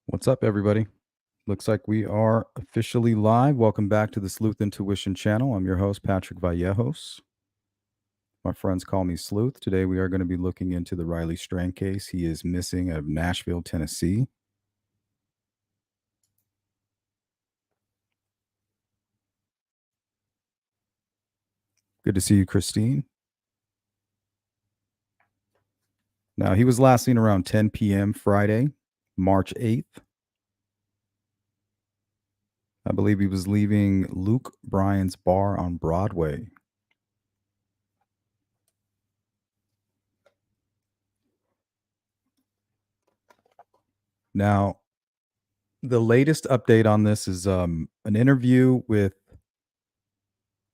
What's up, everybody? Looks like we are officially live. Welcome back to the Sleuth Intuition channel. I'm your host, Patrick Vallejos. My friends call me Sleuth. Today, we are going to be looking into the Riley Strang case. He is missing out of Nashville, Tennessee. Good to see you, Christine. Now, he was last seen around 10 p.m. Friday, March 8th. I believe he was leaving Luke Bryan's bar on Broadway. Now, the latest update on this is an interview with,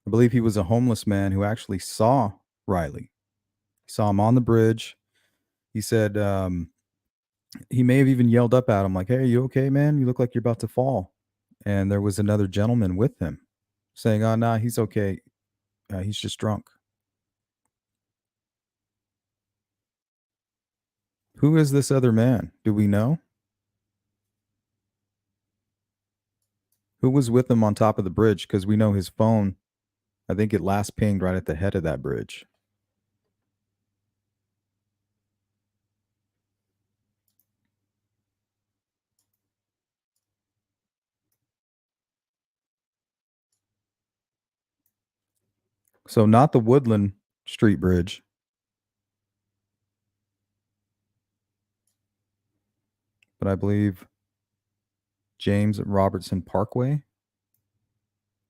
I believe he was a homeless man who actually saw Riley. He saw him on the bridge. He said he may have even yelled up at him, like, "Hey, are you okay, man? You look like you're about to fall." And there was another gentleman with him saying, "Oh, nah, he's okay. He's just drunk." Who is this other man? Do we know? Who was with him on top of the bridge? Because we know his phone, I think it last pinged right at the head of that bridge. So not the Woodland Street Bridge, but I believe James Robertson Parkway,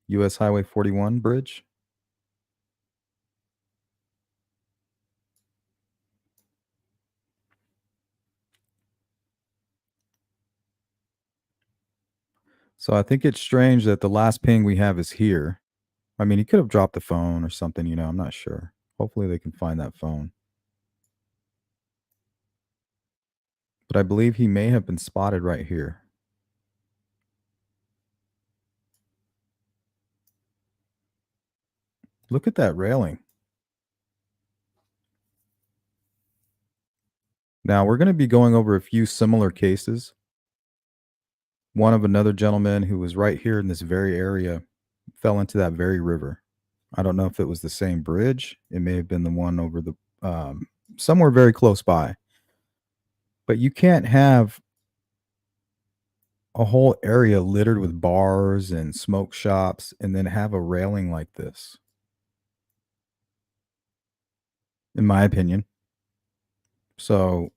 US Highway 41 bridge. So I think it's strange that the last ping we have is here. I mean, he could have dropped the phone or something, I'm not sure. Hopefully they can find that phone. But I believe he may have been spotted right here. Look at that railing. Now, we're going to be going over a few similar cases. One of another gentleman who was right here in this very area fell into that very river. I don't know if it was the same bridge. It may have been the one over the somewhere very close by. But you can't have a whole area littered with bars and smoke shops and then have a railing like this, in my opinion. So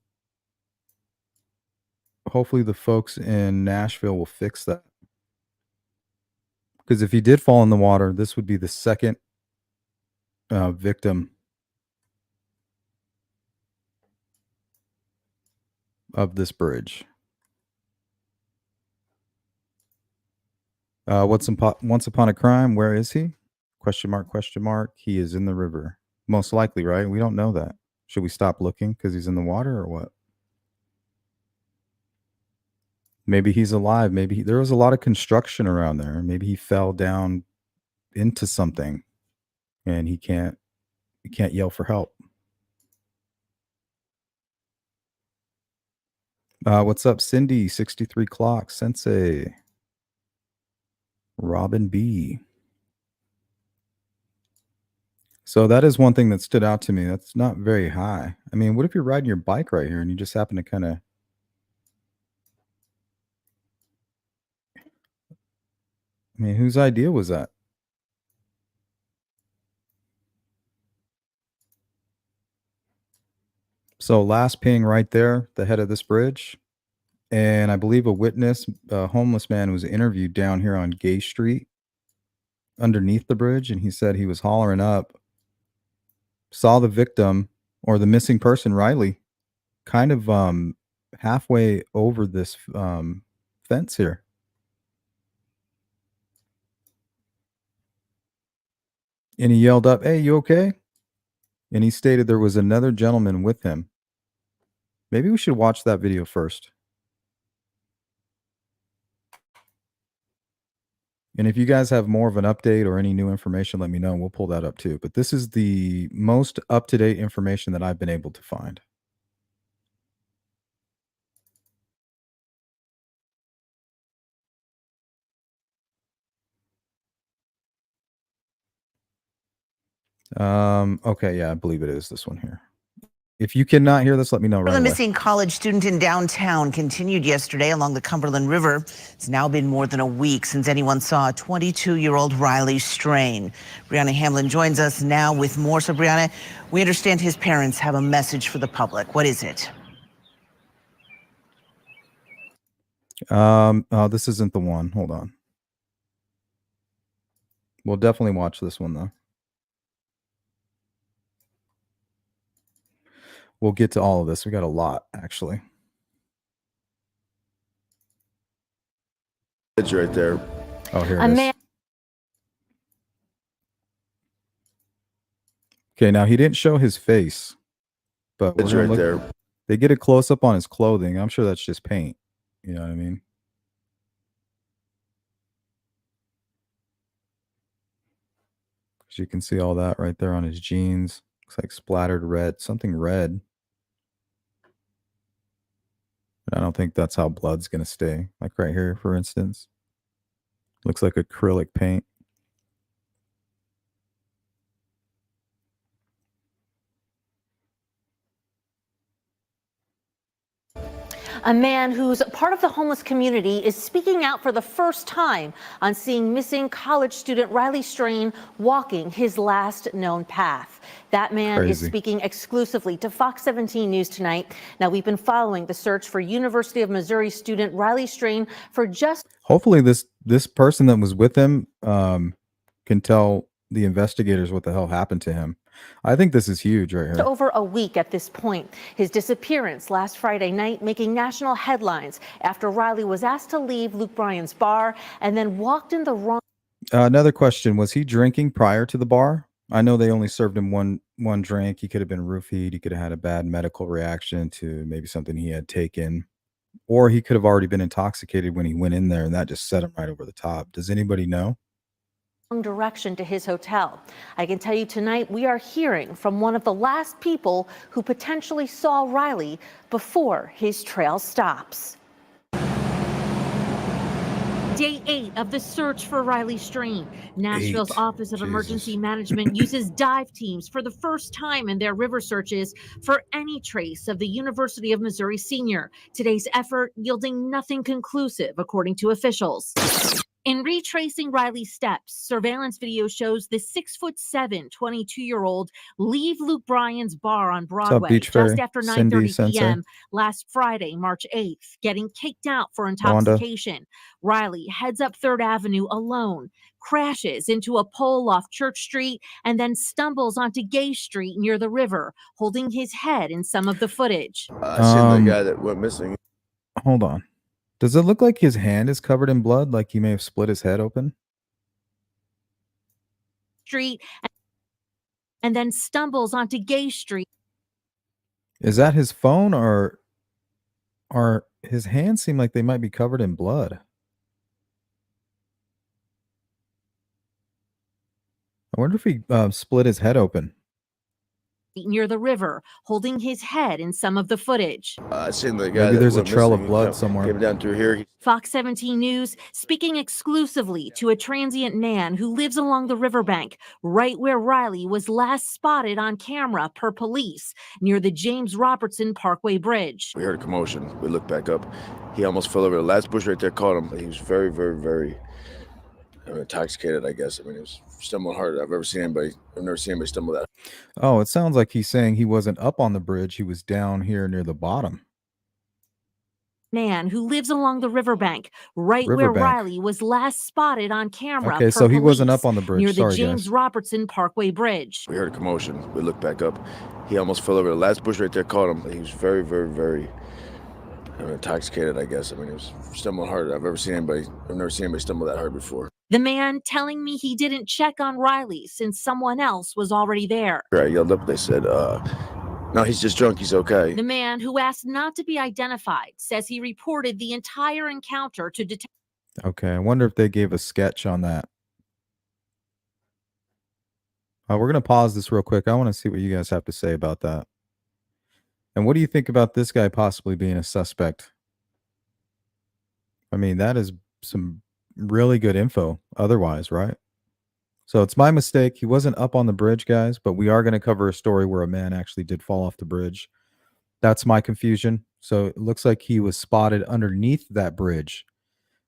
hopefully the folks in Nashville will fix that. Because if he did fall in the water, this would be the second victim of this bridge. Once upon a crime, where is he? Question mark, question mark. He is in the river. Most likely, right? We don't know that. Should we stop looking because he's in the water or what? Maybe he's alive. There was a lot of construction around there. Maybe he fell down into something and he can't yell for help. What's up, Cindy? 63 clock, Sensei, Robin B. So that is one thing that stood out to me. That's not very high. I mean, what if you're riding your bike right here and you just happen to kind of, I mean, whose idea was that? So last ping right there, the head of this bridge. And I believe a witness, a homeless man, was interviewed down here on Gay Street underneath the bridge. And he said he was hollering up, saw the victim or the missing person, Riley, kind of halfway over this fence here. And he yelled up, "Hey, you okay?" And he stated there was another gentleman with him. Maybe we should watch that video first. And if you guys have more of an update or any new information, let me know. We'll pull that up too. But this is the most up to date information that I've been able to find. Okay, yeah, I believe it is this one here. If you cannot hear this, let me know right The away. missing college student in downtown continued yesterday along the Cumberland River. It's now been more than a week since anyone saw 22-year-old Riley Strain. Brianna Hamlin joins us now with more. So, Brianna, we understand his parents have a message for the public. What is it? Oh, this isn't the one. Hold on. We'll definitely watch this one though. We'll get to all of this. We got a lot, actually. It's right there. Oh, here it is. Okay, now he didn't show his face, but It's right there. They get a close up on his clothing. I'm sure that's just paint. You know what I mean? Because you can see all that right there on his jeans. Looks like splattered red, something red. But I don't think that's how blood's going to stay. Like right here, for instance. Looks like acrylic paint. A man who's part of the homeless community is speaking out for the first time on seeing missing college student Riley Strain walking his last known path. That man is speaking exclusively to Fox 17 News tonight. Now, we've been following the search for University of Missouri student Riley Strain for just... Hopefully this person that was with him can tell the investigators what the hell happened to him. I think this is huge right here. Over a week at this point. His disappearance last Friday night making national headlines after Riley was asked to leave Luke Bryan's bar and then walked in the wrong... Another question, was he drinking prior to the bar? I know they only served him one drink. He could have been roofied. He could have had a bad medical reaction to maybe something he had taken. Or he could have already been intoxicated when he went in there and that just set him right over the top. Does anybody know? Direction to his hotel. I can tell you tonight we are hearing from one of the last people who potentially saw Riley before his trail stops. Day 8 of the search for Riley Strain. Nashville's Office of Emergency Management uses dive teams for the first time in their river searches for any trace of the University of Missouri senior. Today's effort yielding nothing conclusive, according to officials. In retracing Riley's steps, surveillance video shows the 6'7", 22-year-old leave Luke Bryan's bar on Broadway just after 9:30 p.m. last Friday, March 8th, getting kicked out for intoxication. Riley heads up 3rd Avenue alone, crashes into a pole off Church Street, and then stumbles onto Gay Street near the river, holding his head in some of the footage. I seen the guy that went missing. Hold on. Does it look like his hand is covered in blood, like he may have split his head open? Street, and then stumbles onto Gay Street. Is that his phone or his hands seem like they might be covered in blood? I wonder if he split his head open. Near the river, holding his head in some of the footage. I seen the guy. Maybe there's a trail of blood somewhere. Came down through here. Fox 17 News speaking exclusively to a transient man who lives along the riverbank, right where Riley was last spotted on camera per police, near the James Robertson Parkway Bridge. We heard a commotion. We looked back up. He almost fell over. The last bush right there caught him. He was very, very, very intoxicated, I guess. I mean, it was stumbling harder I've never seen anybody stumble that. Oh, it sounds like he's saying he wasn't up on the bridge. He was down here near the bottom. Man who lives along the riverbank, right where Riley was last spotted on camera. Okay, so he wasn't up on the bridge. Near the James Robertson Parkway Bridge. We heard a commotion. We looked back up. He almost fell over. The last bush right there caught him. He was very, very, very intoxicated, I guess. I mean, it was stumbling harder I've never seen anybody stumble that hard before. The man telling me he didn't check on Riley since someone else was already there. I yelled up. They said, no, he's just drunk. He's okay. The man, who asked not to be identified, says he reported the entire encounter to detectives. Okay, I wonder if they gave a sketch on that. We're going to pause this real quick. I want to see what you guys have to say about that. And what do you think about this guy possibly being a suspect? I mean, that is some really good info otherwise, right? So it's my mistake. He wasn't up on the bridge, guys, but we are going to cover a story where a man actually did fall off the bridge. That's my confusion. So it looks like he was spotted underneath that bridge.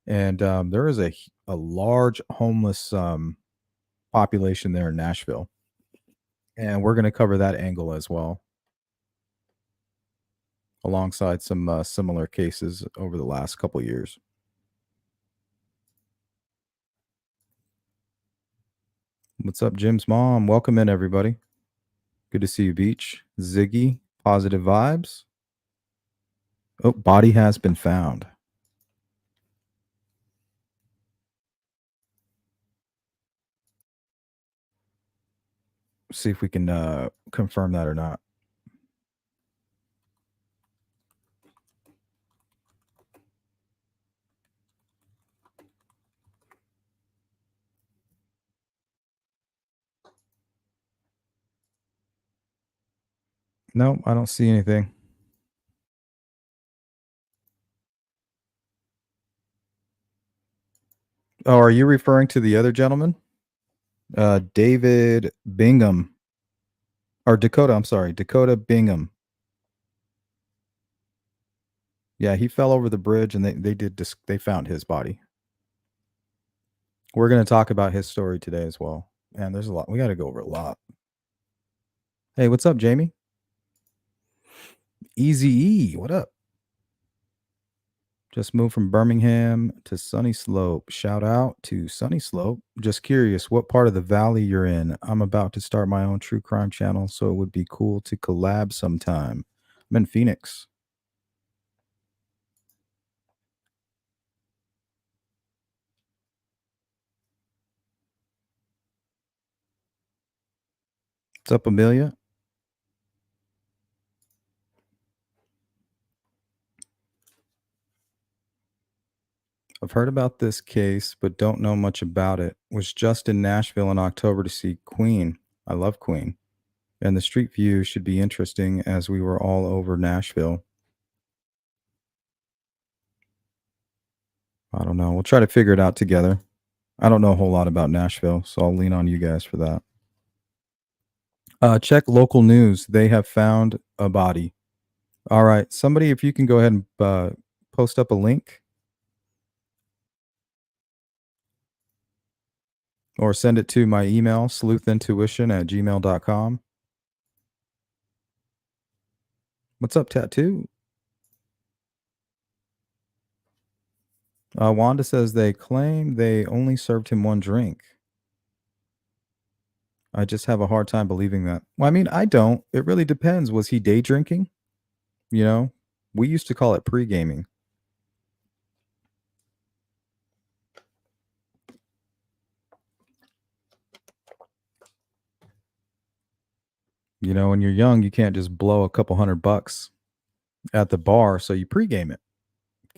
And there is a large homeless population there in Nashville. And we're going to cover that angle as well, alongside some similar cases over the last couple years. What's up, Jim's mom? Welcome in, everybody. Good to see you, Beach. Ziggy, positive vibes. Oh, body has been found. See if we can confirm that or not. No, I don't see anything. Oh, are you referring to the other gentleman? David Bingham. Or Dakota, I'm sorry, Dakota Bingham. Yeah, he fell over the bridge and they found his body. We're going to talk about his story today as well. And there's a lot. We got to go over a lot. Hey, what's up, Jamie? Easy E, what up? Just moved from Birmingham to Sunny Slope. Shout out to Sunny Slope. Just curious, what part of the valley you're in? I'm about to start my own true crime channel, so it would be cool to collab sometime. I'm in Phoenix. What's up, Amelia? I've heard about this case, but don't know much about it. Was just in Nashville in October to see Queen. I love Queen. And the street view should be interesting as we were all over Nashville. I don't know. We'll try to figure it out together. I don't know a whole lot about Nashville, so I'll lean on you guys for that. Check local news. They have found a body. All right. Somebody, if you can go ahead and post up a link or send it to my email, sleuthintuition@gmail.com. What's up, Tattoo? Wanda says they claim they only served him one drink. I just have a hard time believing that. Well, I mean, I don't. It really depends. Was he day drinking? You know, we used to call it pre-gaming. You know, when you're young, you can't just blow a couple $100 at the bar, so you pregame it.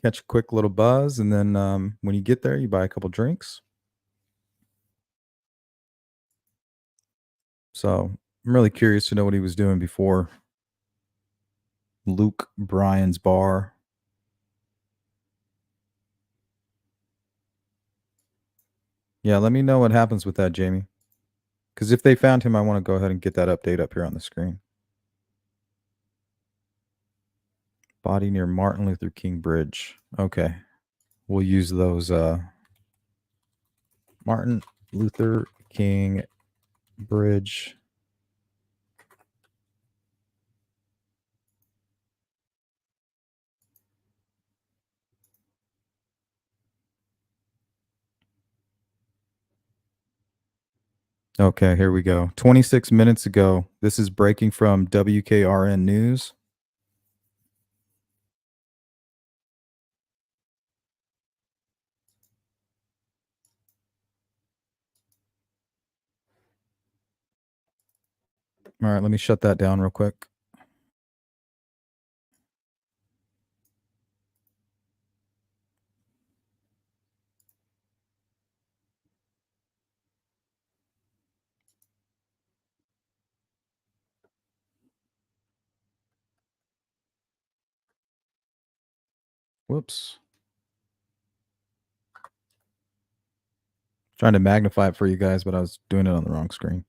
Catch a quick little buzz, and then when you get there, you buy a couple drinks. So I'm really curious to know what he was doing before Luke Bryan's bar. Yeah, let me know what happens with that, Jamie. Because if they found him, I want to go ahead and get that update up here on the screen. Body near Martin Luther King Bridge. Okay. We'll use those Martin Luther King Bridge. Okay, here we go. 26 minutes ago. This is breaking from WKRN News. All right, let me shut that down real quick. Whoops. Trying to magnify it for you guys, but I was doing it on the wrong screen.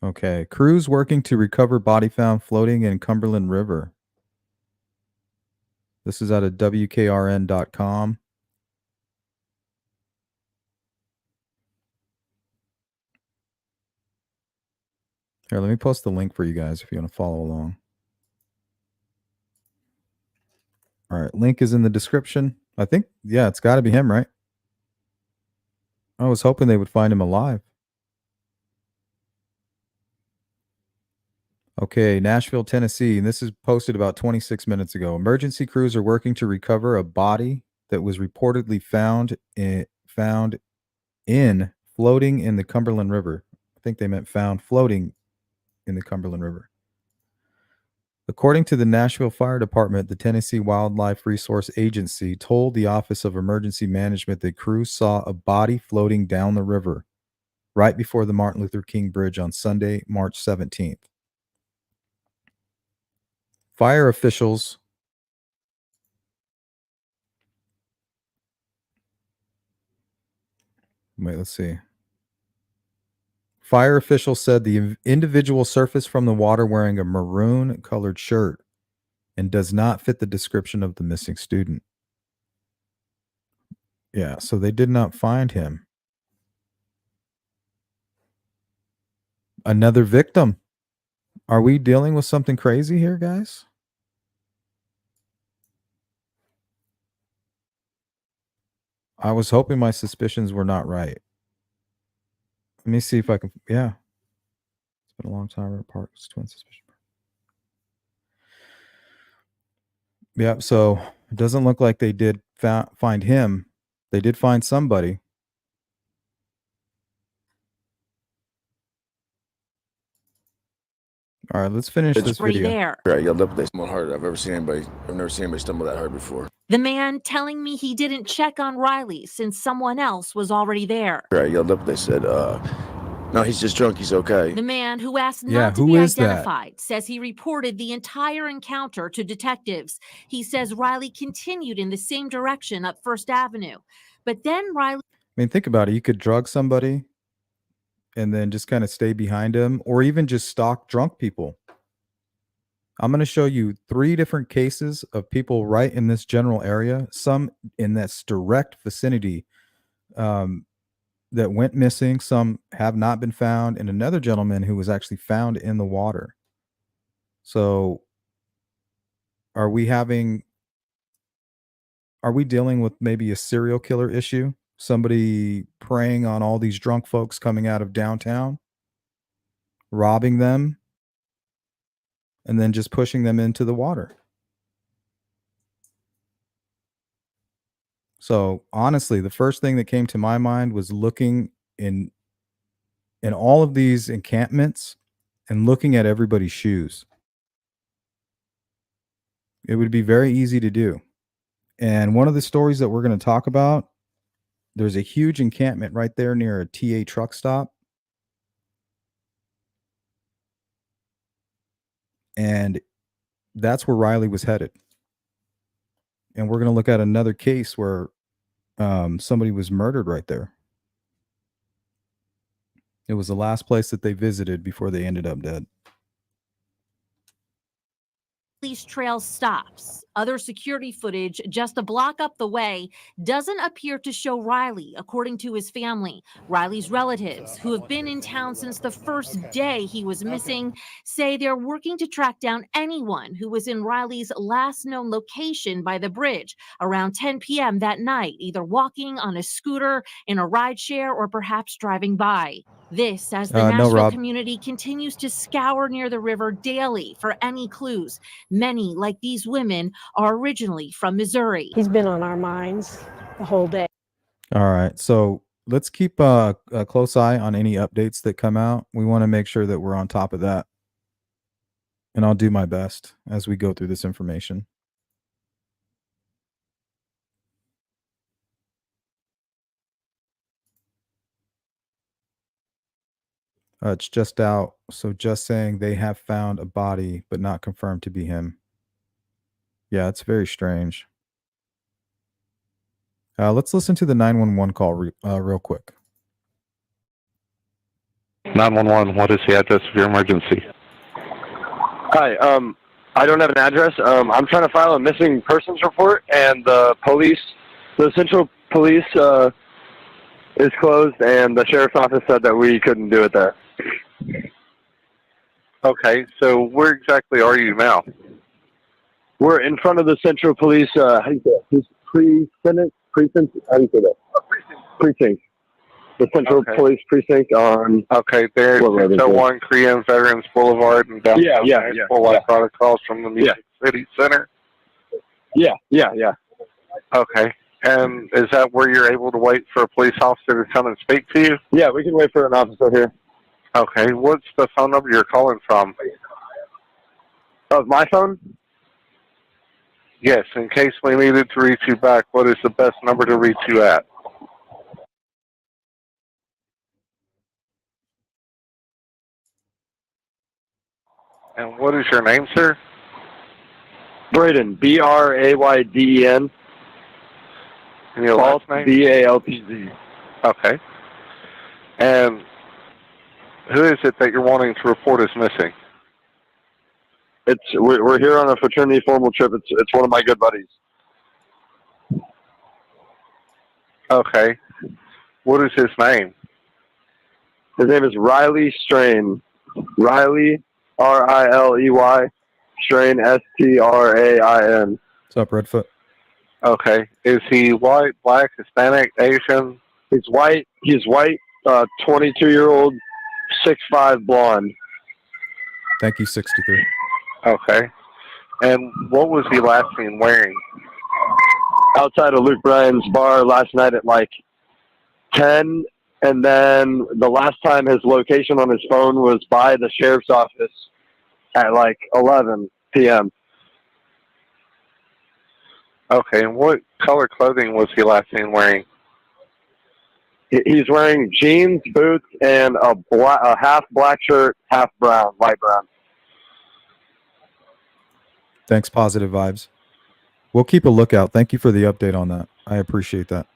Okay. Crews working to recover body found floating in Cumberland River. This is out of WKRN.com. Here, let me post the link for you guys if you want to follow along. All right. Link is in the description. I think, yeah, it's got to be him, right? I was hoping they would find him alive. Okay, Nashville, Tennessee, and this is posted about 26 minutes ago. Emergency crews are working to recover a body that was reportedly found in floating in the Cumberland River. I think they meant found floating in the Cumberland River. According to the Nashville Fire Department, the Tennessee Wildlife Resource Agency told the Office of Emergency Management that crews saw a body floating down the river right before the Martin Luther King Bridge on Sunday, March 17th. Fire officials let's see. Fire officials said the individual surfaced from the water wearing a maroon colored shirt and does not fit the description of the missing student. Yeah, so they did not find him. Another victim. Are we dealing with something crazy here, guys? I was hoping my suspicions were not right. Let me see if I can. Yeah. It's been a long time. Apart. Twin suspicion. Yeah. So it doesn't look like they did find him. They did find somebody. All right, let's finish this video. There. I yelled up. They stumbled hard. I've never seen anybody stumble that hard before. The man telling me he didn't check on Riley since someone else was already there. I yelled up. They said, "No, he's just drunk. He's okay." The man who asked not to be identified says he reported the entire encounter to detectives. He says Riley continued in the same direction up First Avenue. But then Riley... I mean, think about it. You could drug somebody and then just kind of stay behind him, or even just stalk drunk people. I'm going to show you 3 different cases of people right in this general area, some in this direct vicinity that went missing, some have not been found, and another gentleman who was actually found in the water. So are we dealing with maybe a serial killer issue? Somebody preying on all these drunk folks coming out of downtown, robbing them, and then just pushing them into the water. So honestly, the first thing that came to my mind was looking in all of these encampments and looking at everybody's shoes. It would be very easy to do. And one of the stories that we're going to talk about, there's a huge encampment right there near a TA truck stop. And that's where Riley was headed. And we're going to look at another case where somebody was murdered right there. It was the last place that they visited before they ended up dead. Police trail stops. Other security footage just a block up the way doesn't appear to show Riley, according to his family. Riley's relatives, who have been in town since the first day he was missing, say they're working to track down anyone who was in Riley's last known location by the bridge around 10 p.m. that night, either walking on a scooter, in a rideshare, or perhaps driving by. This as the Nashville community continues to scour near the river daily for any clues. Many, like these women, are originally from Missouri. He's been on our minds the whole day. All right. So let's keep a close eye on any updates that come out. We want to make sure that we're on top of that. And I'll do my best as we go through this information. It's just out. So just saying they have found a body, but not confirmed to be him. Yeah, it's very strange. Let's listen to the 911 call real quick. 911, what is the address of your emergency? Hi, I don't have an address. I'm trying to file a missing persons report, and the Central Police is closed, and the Sheriff's Office said that we couldn't do it there. Okay, so where exactly are you now? We're in front of the Central Police, how do you say that? Precinct? How do you say that? Precinct. The Central Police Precinct on... Okay, there's 601 Korean Veterans Boulevard and downtown Nashville, like right across from the Music City Center? Yeah. Okay, and is that where you're able to wait for a police officer to come and speak to you? Yeah, we can wait for an officer here. Okay, what's the phone number you're calling from? Of my phone? Yes, in case we needed to reach you back, what is the best number to reach you at? And what is your name, sir? Braden, B-R-A-Y-D-E-N. And your last name? B-A-L-T-Z. Okay. And who is it that you're wanting to report as missing? We're here on a fraternity formal trip. It's one of my good buddies. Okay. What is his name? His name is Riley Strain. Riley, R-I-L-E-Y. Strain, S-T-R-A-I-N. What's up, Redfoot? Okay. Is he white, black, Hispanic, Asian? He's white. 22-year-old, 6'5", blonde. Thank you, 63. Okay. And what was he last seen wearing? Outside of Luke Bryan's bar last night at like 10, and then the last time his location on his phone was by the sheriff's office at like 11 p.m. Okay, and what color clothing was he last seen wearing? He's wearing jeans, boots, and a half black shirt, half brown, light brown. Thanks, Positive Vibes. We'll keep a lookout. Thank you for the update on that. I appreciate that.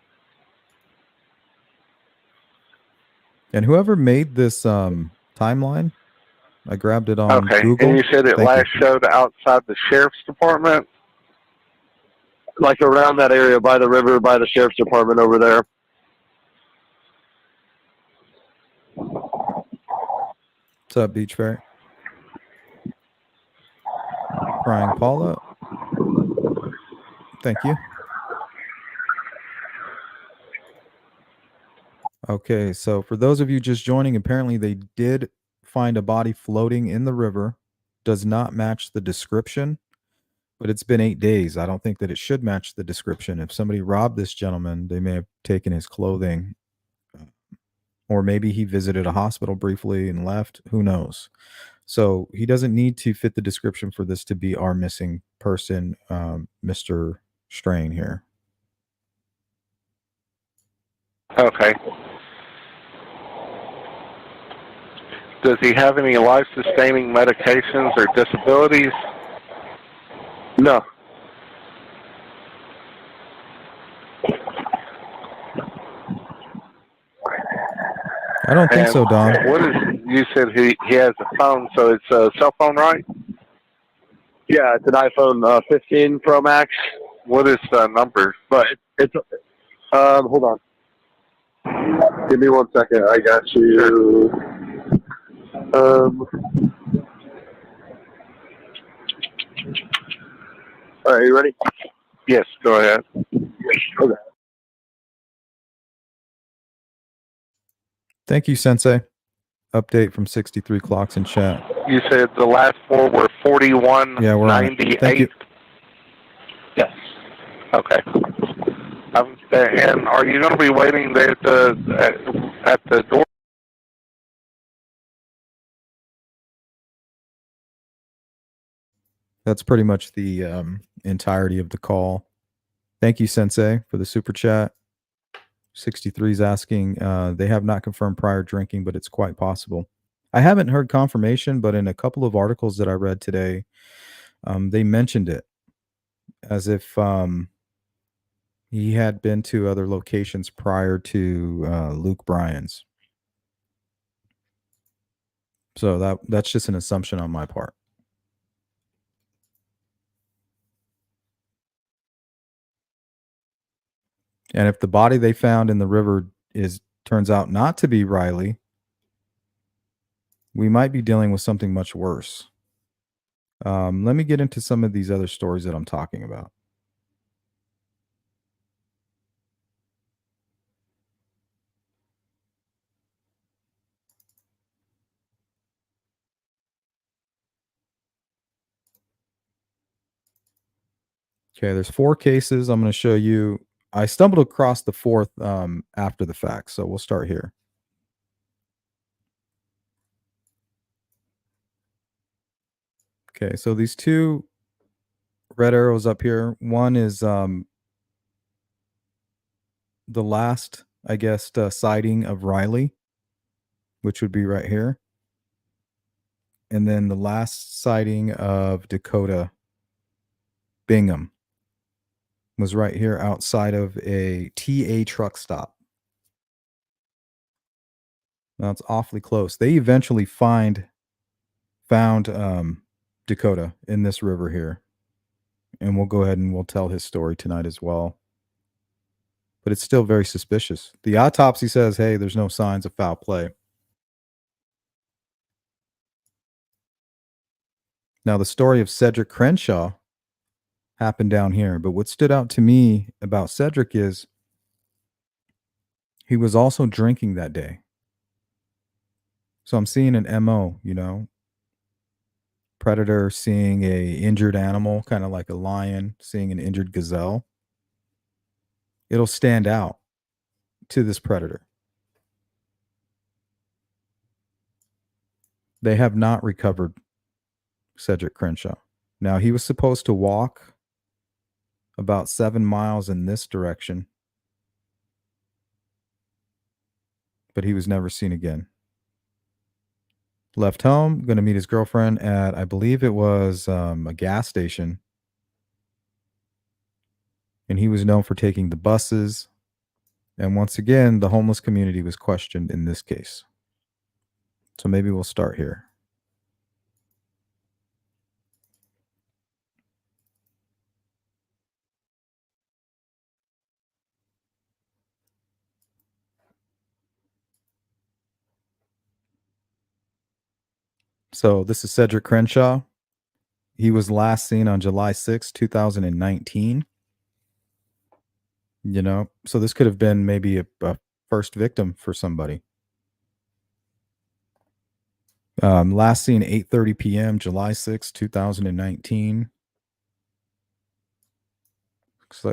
And whoever made this timeline, I grabbed it on Google. And you said it last showed outside the sheriff's department? Like around that area by the river, by the sheriff's department over there. What's up, Beach Fairy? Crying Paula. Thank you. Okay, so for those of you just joining, apparently they did find a body floating in the river. Does not match the description, but it's been 8 days. I don't think that it should match the description. If somebody robbed this gentleman, they may have taken his clothing, or maybe he visited a hospital briefly and left. Who knows? So he doesn't need to fit the description for this to be our missing person, Mr. Strain here. Okay. Does he have any life-sustaining medications or disabilities? No. I don't think so, Don. What is, you said he has a phone, so it's a cell phone, right? Yeah, it's an iPhone 15 Pro Max. What is the number? But it's hold on. Give me 1 second. I got you. All right, you ready? Yes, go ahead. Okay. Thank you, Sensei. Update from 63 Clocks in chat. You said the last four were 4198? Yeah, we're on it. Thank you. Yes. Okay. And are you going to be waiting there at the door? That's pretty much the entirety of the call. Thank you, Sensei, for the super chat. 63 is asking, they have not confirmed prior drinking, but it's quite possible. I haven't heard confirmation, but in a couple of articles that I read today, they mentioned it as if he had been to other locations prior to Luke Bryan's. So that's just an assumption on my part. And if the body they found in the river turns out not to be Riley, we might be dealing with something much worse. Let me get into some of these other stories that I'm talking about. Okay, there's 4 cases. I'm going to show you. I stumbled across the 4th after the fact, so we'll start here. Okay, so these 2 red arrows up here. One is the last, I guess, sighting of Riley, which would be right here. And then the last sighting of Dakota Bingham was right here outside of a TA truck stop. Now it's awfully close. They eventually found Dakota in this river here. And we'll go ahead and we'll tell his story tonight as well. But it's still very suspicious. The autopsy says, hey, there's no signs of foul play. Now, the story of Cedric Crenshaw happened down here. But what stood out to me about Cedric is he was also drinking that day. So I'm seeing an MO, predator seeing a injured animal, kind of like a lion seeing an injured gazelle. It'll stand out to this predator. They have not recovered Cedric Crenshaw. Now, he was supposed to walk about 7 miles in this direction, but he was never seen again. Left home, going to meet his girlfriend at, I believe it was a gas station. And he was known for taking the buses. And once again, the homeless community was questioned in this case. So maybe we'll start here. So this is Cedric Crenshaw. He was last seen on July 6, 2019. So this could have been maybe a first victim for somebody. Last seen 8:30 p.m., July 6, 2019.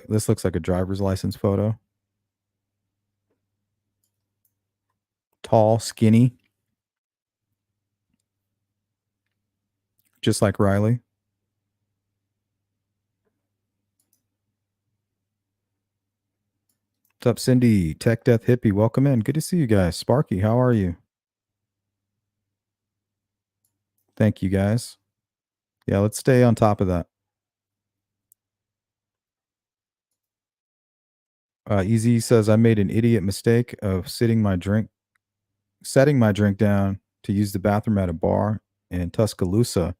This looks like a driver's license photo. Tall, skinny. Just like Riley. What's up, Cindy? Tech Death Hippie, welcome in. Good to see you guys. Sparky, how are you? Thank you, guys. Yeah, let's stay on top of that. Easy says, I made an idiot mistake of setting my drink down to use the bathroom at a bar in Tuscaloosa.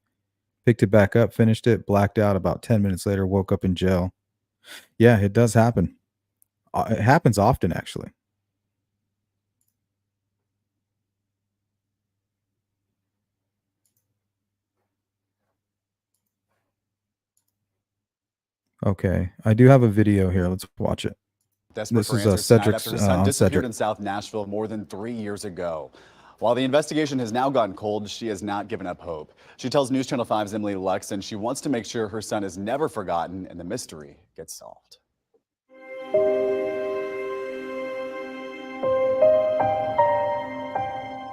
Picked it back up, finished it, blacked out about 10 minutes later, woke up in jail. Yeah, it does happen. It happens often, actually. Okay, I do have a video here. Let's watch it. This is Cedric's after his son disappeared in South Nashville more than 3 years ago. While the investigation has now gotten cold, she has not given up hope. She tells News Channel 5's Emily Luxon she wants to make sure her son is never forgotten and the mystery gets solved.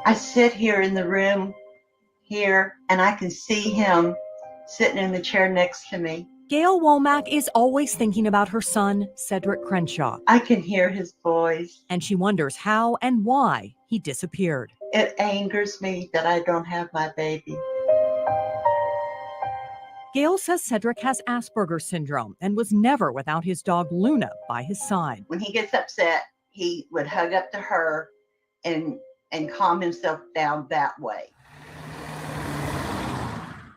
I sit here in the room here and I can see him sitting in the chair next to me. Gail Womack is always thinking about her son, Cedric Crenshaw. I can hear his voice. And she wonders how and why he disappeared. It angers me that I don't have my baby. Gail says Cedric has Asperger's syndrome and was never without his dog Luna by his side. When he gets upset, he would hug up to her and calm himself down that way.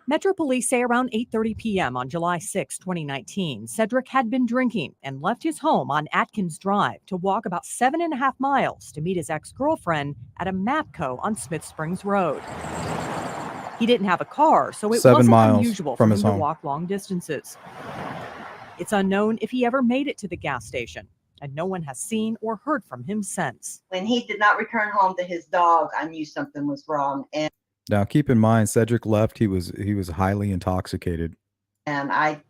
Metro Police say around 8:30 p.m. on July 6, 2019, Cedric had been drinking and left his home on Atkins Drive to walk about 7.5 miles to meet his ex-girlfriend at a MAPCO on Smith Springs Road. He didn't have a car, so it 7 wasn't miles unusual from for his him to home. walk long distances. It's unknown if he ever made it to the gas station, and no one has seen or heard from him since. When he did not return home to his dog, I knew something was wrong. Now, keep in mind, Cedric left. He was highly intoxicated. And I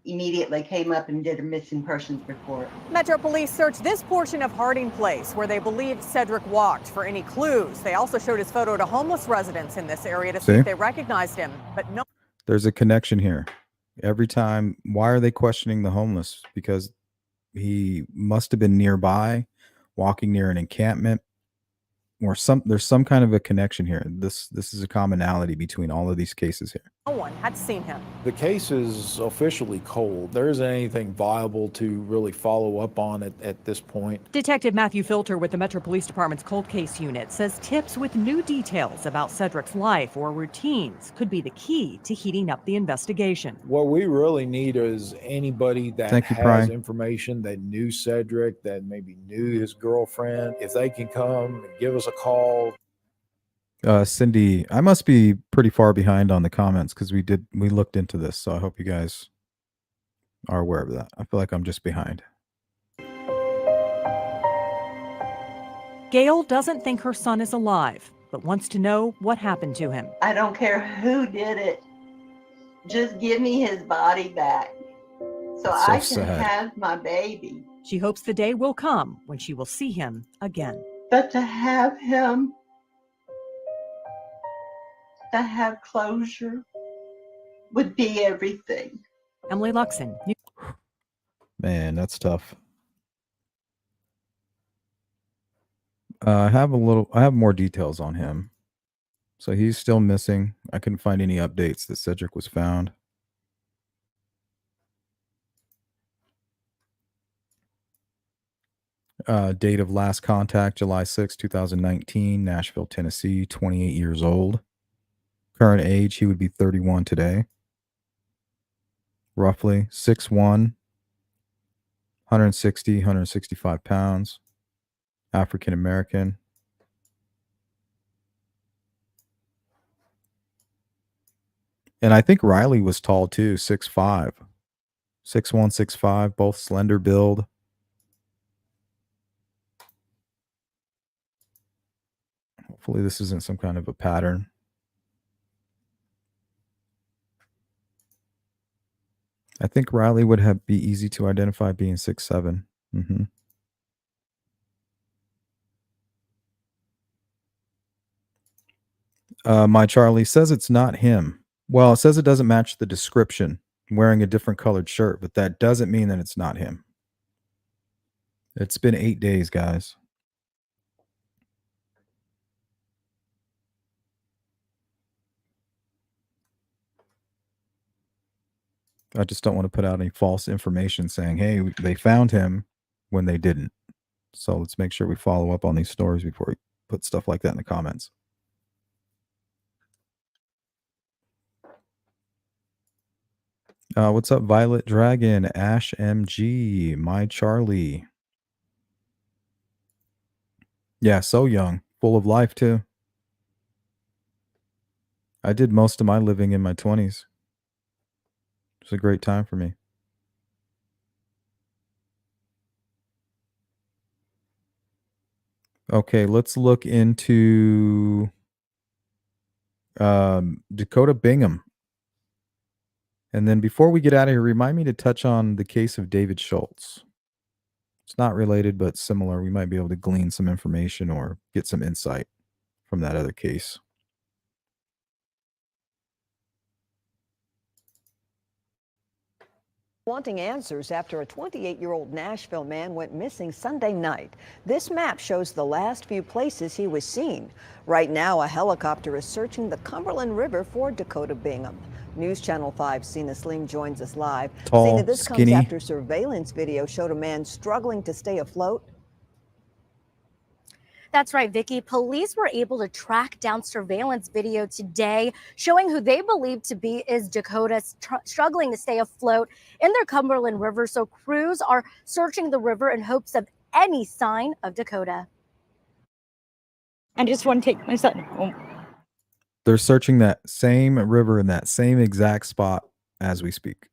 immediately came up and did a missing persons report. Metro Police searched this portion of Harding Place where they believed Cedric walked for any clues. They also showed his photo to homeless residents in this area to see if they recognized him, but no. There's a connection here. Every time, why are they questioning the homeless? Because he must have been nearby, walking near an encampment, or there's some kind of a connection here. This is a commonality between all of these cases here. No one had seen him. The case is officially cold. There isn't anything viable to really follow up on at this point. Detective Matthew Filter with the Metro Police Department's cold case unit says tips with new details about Cedric's life or routines could be the key to heating up the investigation. What we really need is anybody that has information that knew Cedric, that maybe knew his girlfriend. If they can come and give us a call. Cindy, I must be pretty far behind on the comments because we looked into this, so I hope you guys are aware of that. I feel like I'm just behind. Gail doesn't think her son is alive, but wants to know what happened to him. I don't care who did it. Just give me his body back so I can have my baby. She hopes the day will come when she will see him again. But to have him, to have closure would be everything. Emily Luxon. Man, that's tough. I have more details on him. So he's still missing. I couldn't find any updates that Cedric was found. Date of last contact, July 6, 2019, Nashville, Tennessee, 28 years old. Current age, he would be 31 today. Roughly 6'1", 160, 165 pounds. African American. And I think Riley was tall too, 6'5". 6'1", 6'5", both slender build. Hopefully this isn't some kind of a pattern. I think Riley would be easy to identify being 6'7". My Charlie says it's not him. Well, it says it doesn't match the description, wearing a different colored shirt, but that doesn't mean that it's not him. It's been 8 days, guys. I just don't want to put out any false information saying, hey, they found him when they didn't. So let's make sure we follow up on these stories before we put stuff like that in the comments. What's up, Violet Dragon, Ash MG, My Charlie? Yeah, so young, full of life too. I did most of my living in my 20s. It was a great time for me. Okay, let's look into Dakota Bingham. And then before we get out of here, remind me to touch on the case of David Schultz. It's not related, but similar. We might be able to glean some information or get some insight from that other case. Wanting answers after a 28-year-old Nashville man went missing Sunday night. This map shows the last few places he was seen. Right now, a helicopter is searching the Cumberland River for Dakota Bingham. News Channel 5's Sina Slim joins us live. Tall, Sina, this skinny. comes after surveillance video showed a man struggling to stay afloat. That's right, Vicki. Police were able to track down surveillance video today showing who they believe to be is Dakota struggling to stay afloat in their Cumberland River. So crews are searching the river in hopes of any sign of Dakota. I just want to take my son home. They're searching that same river in that same exact spot as we speak.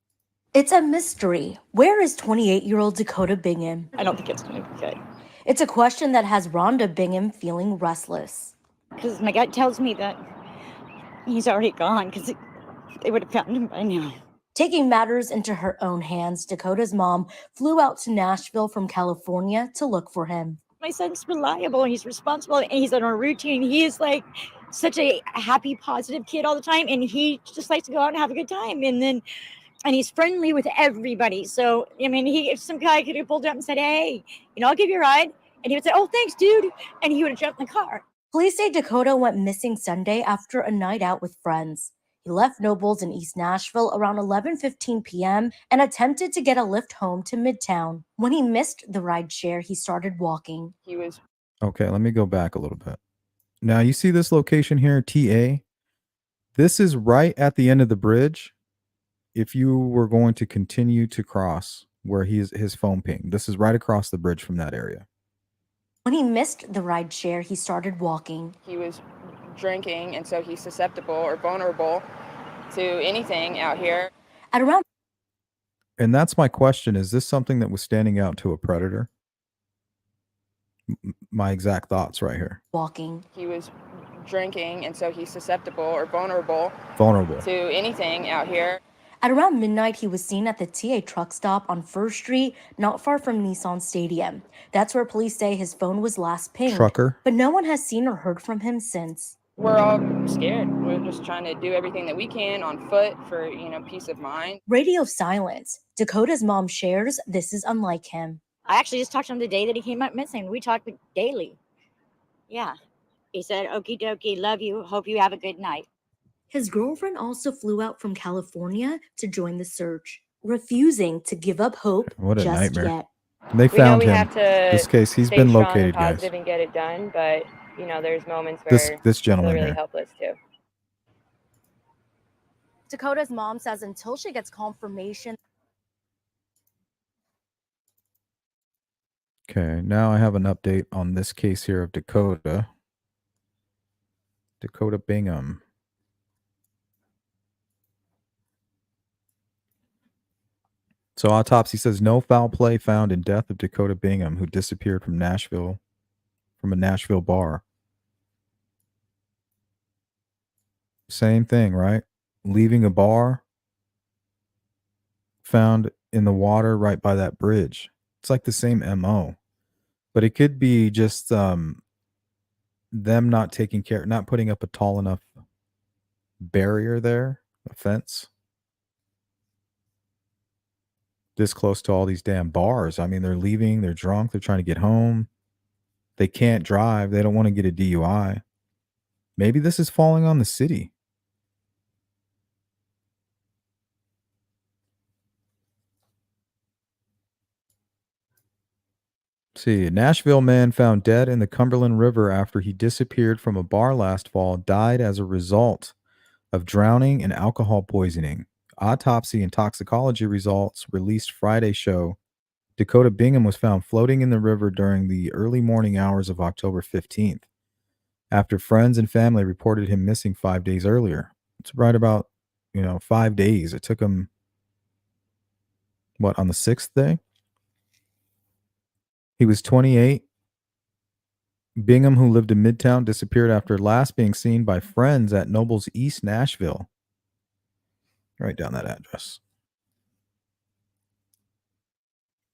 It's a mystery. Where is 28-year-old Dakota Bingham? I don't think it's going to be good. It's a question that has Rhonda Bingham feeling restless. Because my gut tells me that he's already gone, because they would have found him by now. Taking matters into her own hands, Dakota's mom flew out to Nashville from California to look for him. My son's reliable, he's responsible, and he's on a routine. He is like such a happy, positive kid all the time, and he just likes to go out and have a good time. And he's friendly with everybody. So, I mean, if some guy could have pulled up and said, hey, I'll give you a ride. And he would say, oh, thanks, dude. And he would have jumped in the car. Police say Dakota went missing Sunday after a night out with friends. He left Nobles in East Nashville around 11:15 p.m. and attempted to get a lift home to Midtown. When he missed the ride share, he started walking. Okay, let me go back a little bit. Now, you see this location here, TA? This is right at the end of the bridge. If you were going to continue to cross where his phone pinged, this is right across the bridge from that area. When he missed the ride share, he started walking. He was drinking, and so he's susceptible or vulnerable to anything out here. At around And that's my question. Is this something that was standing out to a predator? My exact thoughts right here. Walking. He was drinking, and so he's susceptible or vulnerable to anything out here. At around midnight, he was seen at the TA truck stop on 1st Street, not far from Nissan Stadium. That's where police say his phone was last pinged. Trucker. But no one has seen or heard from him since. We're all scared. We're just trying to do everything that we can on foot for, peace of mind. Radio silence. Dakota's mom shares this is unlike him. I actually just talked to him the day that he came up missing. We talked daily. Yeah. He said, okie dokie, love you. Hope you have a good night. His girlfriend also flew out from California to join the search, refusing to give up hope What a just nightmare. yet. They found we him. have to This case, he's stay been strong located, and guys. positive and get it done, but there's moments where This gentleman we're really here. helpless too. Dakota's mom says until she gets confirmation. Okay, now I have an update on this case here of Dakota. Dakota Bingham. So autopsy says no foul play found in death of Dakota Bingham, who disappeared from Nashville, from a Nashville bar. Same thing, right? Leaving a bar, found in the water right by that bridge. It's like the same MO. But it could be just them not taking care, not putting up a tall enough barrier there, a fence. This close to all these damn bars. I mean, they're leaving, they're drunk, they're trying to get home. They can't drive, they don't want to get a DUI. Maybe this is falling on the city. See, a Nashville man found dead in the Cumberland River after he disappeared from a bar last fall died as a result of drowning and alcohol poisoning. Autopsy and toxicology results released Friday show Dakota Bingham was found floating in the river during the early morning hours of October 15th, after friends and family reported him missing 5 days earlier. It's right about, 5 days. It took him, on the 6th day? He was 28. Bingham, who lived in Midtown, disappeared after last being seen by friends at Nobles East Nashville. Write down that address.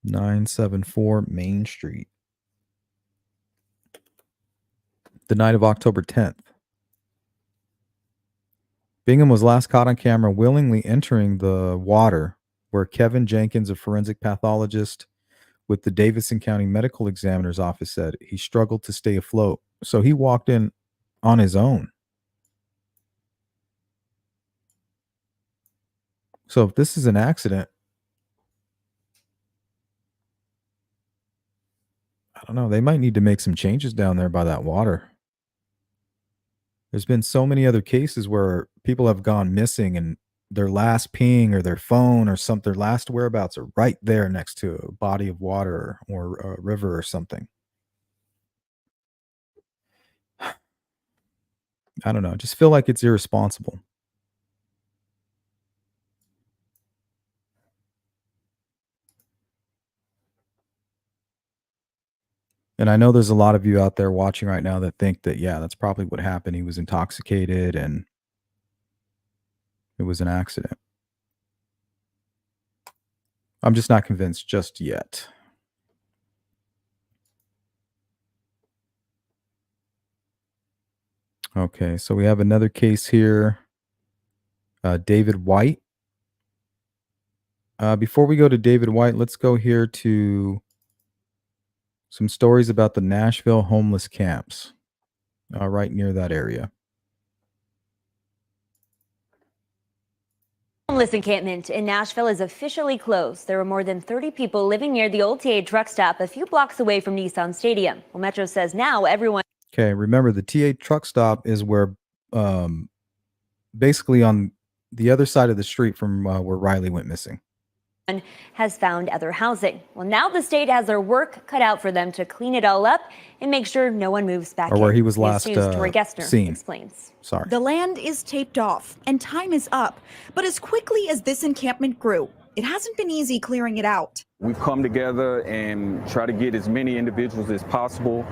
974 Main Street. The night of October 10th. Bingham was last caught on camera willingly entering the water where Kevin Jenkins, a forensic pathologist with the Davidson County Medical Examiner's Office, said he struggled to stay afloat. So he walked in on his own. So if this is an accident, I don't know. They might need to make some changes down there by that water. There's been so many other cases where people have gone missing and their last ping or their phone or something, their last whereabouts are right there next to a body of water or a river or something. I don't know. I just feel like it's irresponsible. And I know there's a lot of you out there watching right now that think that, yeah, that's probably what happened. He was intoxicated and it was an accident. I'm just not convinced just yet. Okay, so we have another case here. David White. Before we go to David White, let's go here to some stories about the Nashville homeless camps right near that area. Homeless encampment in Nashville is officially closed. There were more than 30 people living near the old TA truck stop a few blocks away from Nissan Stadium. Well, Metro says now everyone... Okay, remember the TA truck stop is where basically on the other side of the street from where Riley went missing. Has found other housing. Well, now the state has their work cut out for them to clean it all up and make sure no one moves back or where in. he was News last 2's Tori Gessner seen. Explains. Sorry. The land is taped off and time is up. But as quickly as this encampment grew, it hasn't been easy clearing it out. We've come together and try to get as many individuals as possible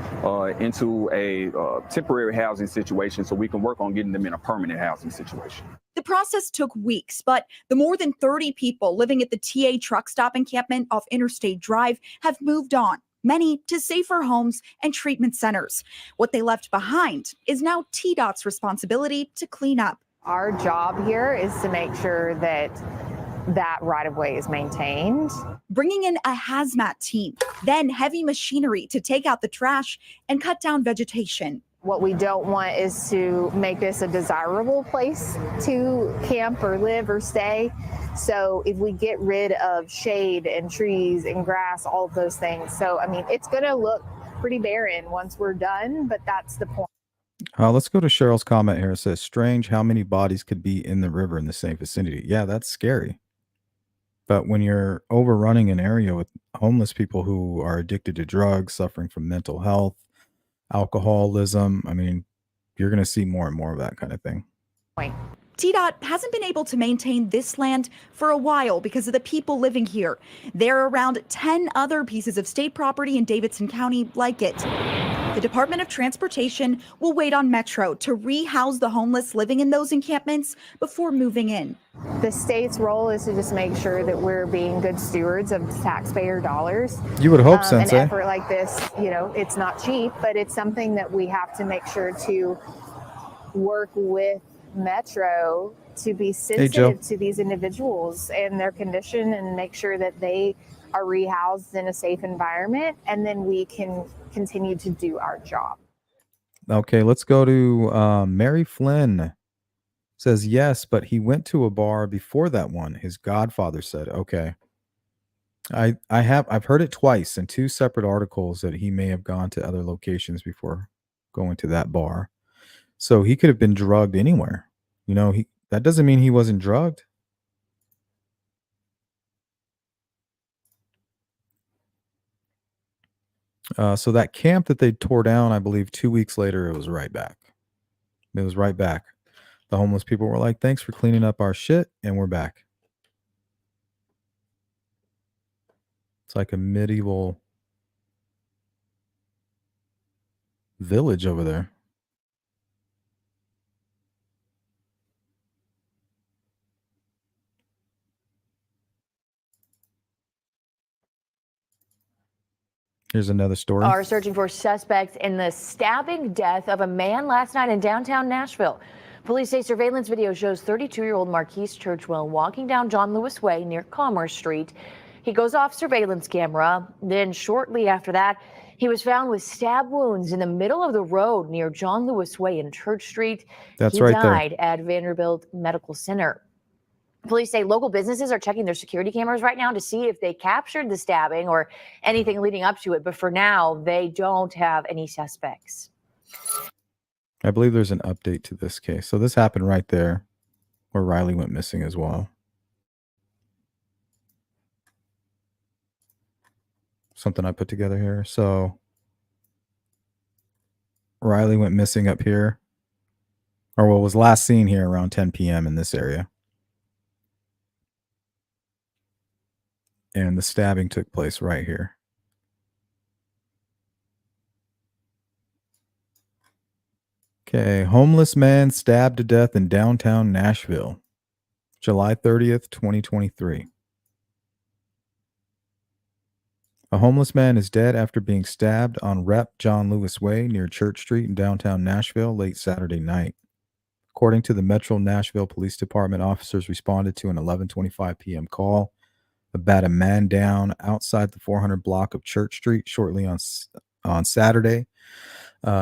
into a temporary housing situation so we can work on getting them in a permanent housing situation. The process took weeks, but the more than 30 people living at the TA truck stop encampment off Interstate Drive have moved on, many to safer homes and treatment centers. What they left behind is now TDOT's responsibility to clean up. Our job here is to make sure that that right-of-way is maintained. Bringing in a hazmat team, then heavy machinery to take out the trash and cut down vegetation. What we don't want is to make this a desirable place to camp or live or stay. So if we get rid of shade and trees and grass, all of those things. So, I mean, it's going to look pretty barren once we're done, but that's the point. Let's go to Cheryl's comment here. It says, strange how many bodies could be in the river in the same vicinity. Yeah, that's scary. But when you're overrunning an area with homeless people who are addicted to drugs, suffering from mental health, alcoholism, I mean, you're going to see more and more of that kind of thing. TDOT hasn't been able to maintain this land for a while because of the people living here. There are around 10 other pieces of state property in Davidson County like it. The Department of Transportation will wait on Metro to rehouse the homeless living in those encampments before moving in. The state's role is to just make sure that we're being good stewards of taxpayer dollars. You would hope, Sensei. An effort like this, you know, it's not cheap, but it's something that we have to make sure to work with Metro to be sensitive to these individuals and their condition and make sure that they are rehoused in a safe environment, and then we can continue to do our job. Okay, let's go to Mary Flynn. Says yes, but he went to a bar before that one. His godfather said, okay. I've heard it twice in two separate articles that he may have gone to other locations before going to that bar. So he could have been drugged anywhere. You know, that doesn't mean he wasn't drugged. So that camp that they tore down, I believe 2 weeks later, it was right back. It was right back. The homeless people were like, thanks for cleaning up our shit, and we're back. It's like a medieval village over there. Here's another story. Are searching for suspects in the stabbing death of a man last night in downtown Nashville. Police say surveillance video shows 32-year-old Marquise Churchwell walking down John Lewis Way near Commerce Street. He goes off surveillance camera. Then shortly after that, he was found with stab wounds in the middle of the road near John Lewis Way and Church Street. That's he right there. died at Vanderbilt Medical Center. Police say local businesses are checking their security cameras right now to see if they captured the stabbing or anything leading up to it. But for now, they don't have any suspects. I believe there's an update to this case. So this happened right there where Riley went missing as well. Something I put together here. So Riley went missing up here, or what was last seen here around 10 p.m. in this area. And the stabbing took place right here. Okay, homeless man stabbed to death in downtown Nashville, July 30th, 2023. A homeless man is dead after being stabbed on Rep. John Lewis Way near Church Street in downtown Nashville late Saturday night. According to the Metro Nashville Police Department, officers responded to an 11:25 p.m. call about a man down outside the 400 block of Church Street shortly on Saturday,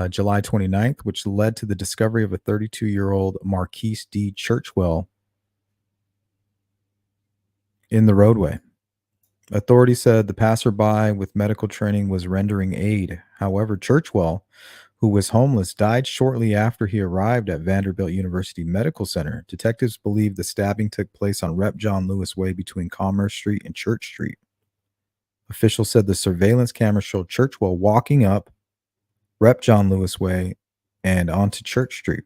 July 29th, which led to the discovery of a 32-year-old Marquise D. Churchwell in the roadway. Authorities said the passerby with medical training was rendering aid. However, Churchwell, who was homeless, died shortly after he arrived at Vanderbilt University Medical Center. Detectives believe the stabbing took place on Rep. John Lewis Way between Commerce Street and Church Street. Officials said the surveillance camera showed Churchwell walking up Rep. John Lewis Way and onto Church Street.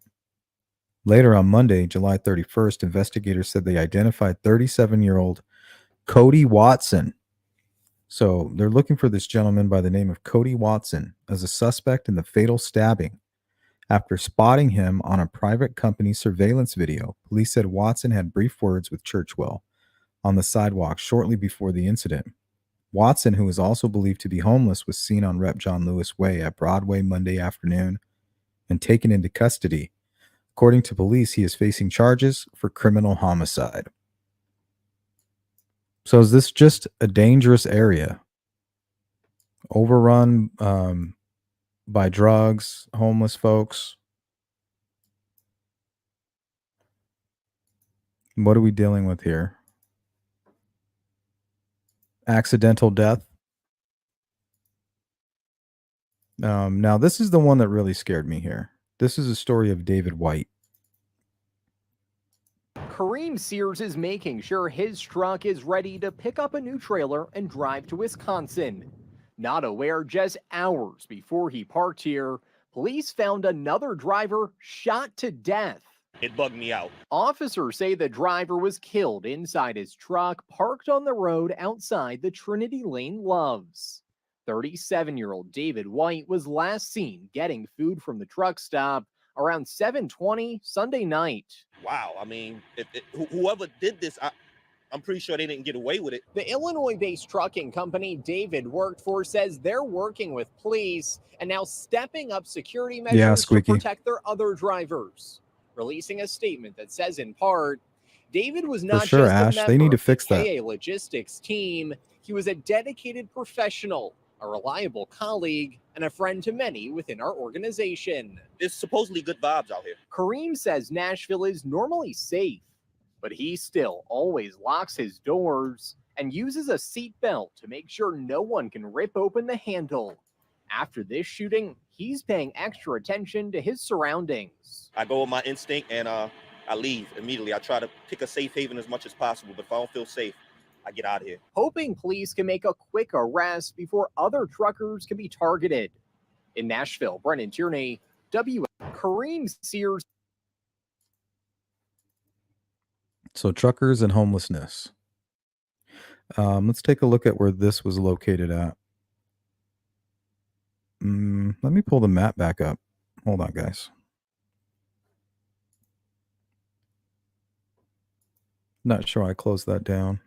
Later on Monday, July 31st, investigators said they identified 37-year-old Cody Watson. So they're looking for this gentleman by the name of Cody Watson as a suspect in the fatal stabbing. After spotting him on a private company surveillance video, police said Watson had brief words with Churchwell on the sidewalk shortly before the incident. Watson, who is also believed to be homeless, was seen on Rep. John Lewis Way at Broadway Monday afternoon and taken into custody. According to police, he is facing charges for criminal homicide. So is this just a dangerous area? Overrun by drugs, homeless folks? What are we dealing with here? Accidental death? Now, this is the one that really scared me here. This is a story of David White. Kareem Sears is making sure his truck is ready to pick up a new trailer and drive to Wisconsin. Not aware, just hours before he parked here, police found another driver shot to death. It bugged me out. Officers say the driver was killed inside his truck parked on the road outside the Trinity Lane Loves. 37-year-old David White was last seen getting food from the truck stop around 7:20 Sunday night. Wow, I mean, whoever did this, I'm pretty sure they didn't get away with it. The Illinois-based trucking company David worked for says they're working with police and now stepping up security measures to protect their other drivers. Releasing a statement that says in part, David was not just a member They need to of fix the that. KA Logistics team. He was a dedicated professional, a reliable colleague, and a friend to many within our organization. There's supposedly good vibes out here. Kareem says Nashville is normally safe, but he still always locks his doors and uses a seatbelt to make sure no one can rip open the handle. After this shooting, he's paying extra attention to his surroundings. I go with my instinct and I leave immediately. I try to pick a safe haven as much as possible, but if I don't feel safe, I get out of here. Hoping police can make a quick arrest before other truckers can be targeted. In Nashville, Brennan Tierney, Kareem Sears. So truckers and homelessness. Let's take a look at where this was located at. Let me pull the map back up. Hold on, guys. Not sure I closed that down.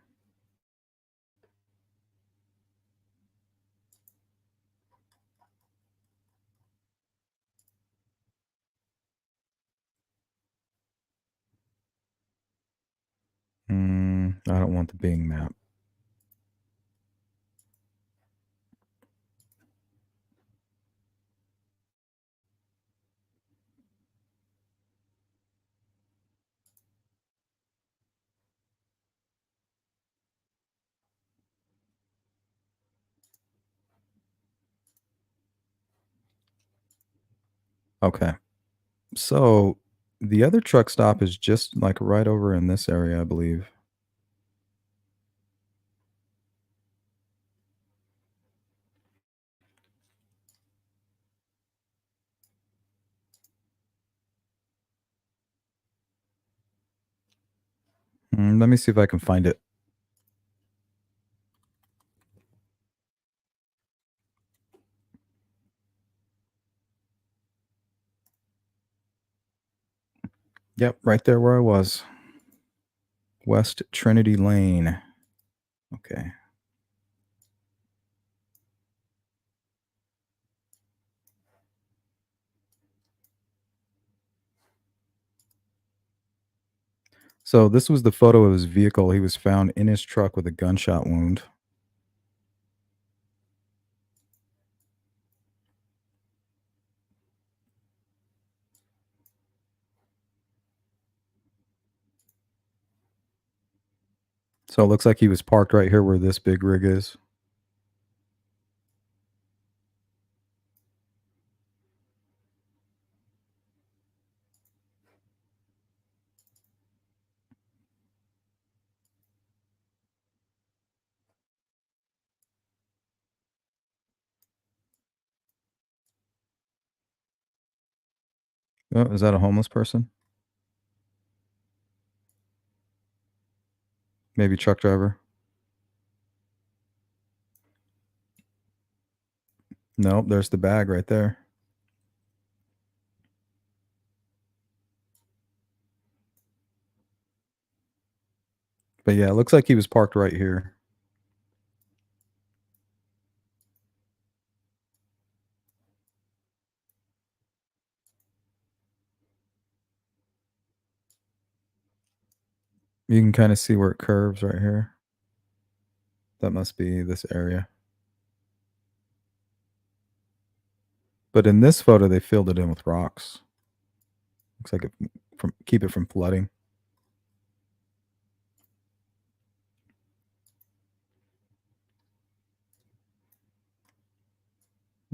I don't want the Bing map. Okay. So the other truck stop is just like right over in this area, I believe. Let me see if I can find it. Yep, right there where I was. West Trinity Lane. Okay. So this was the photo of his vehicle. He was found in his truck with a gunshot wound. So it looks like he was parked right here where this big rig is. Oh, is that a homeless person? Maybe truck driver? Nope, there's the bag right there. But yeah, it looks like he was parked right here. You can kind of see where it curves right here. That must be this area. But in this photo, they filled it in with rocks. Looks like it keep it from flooding.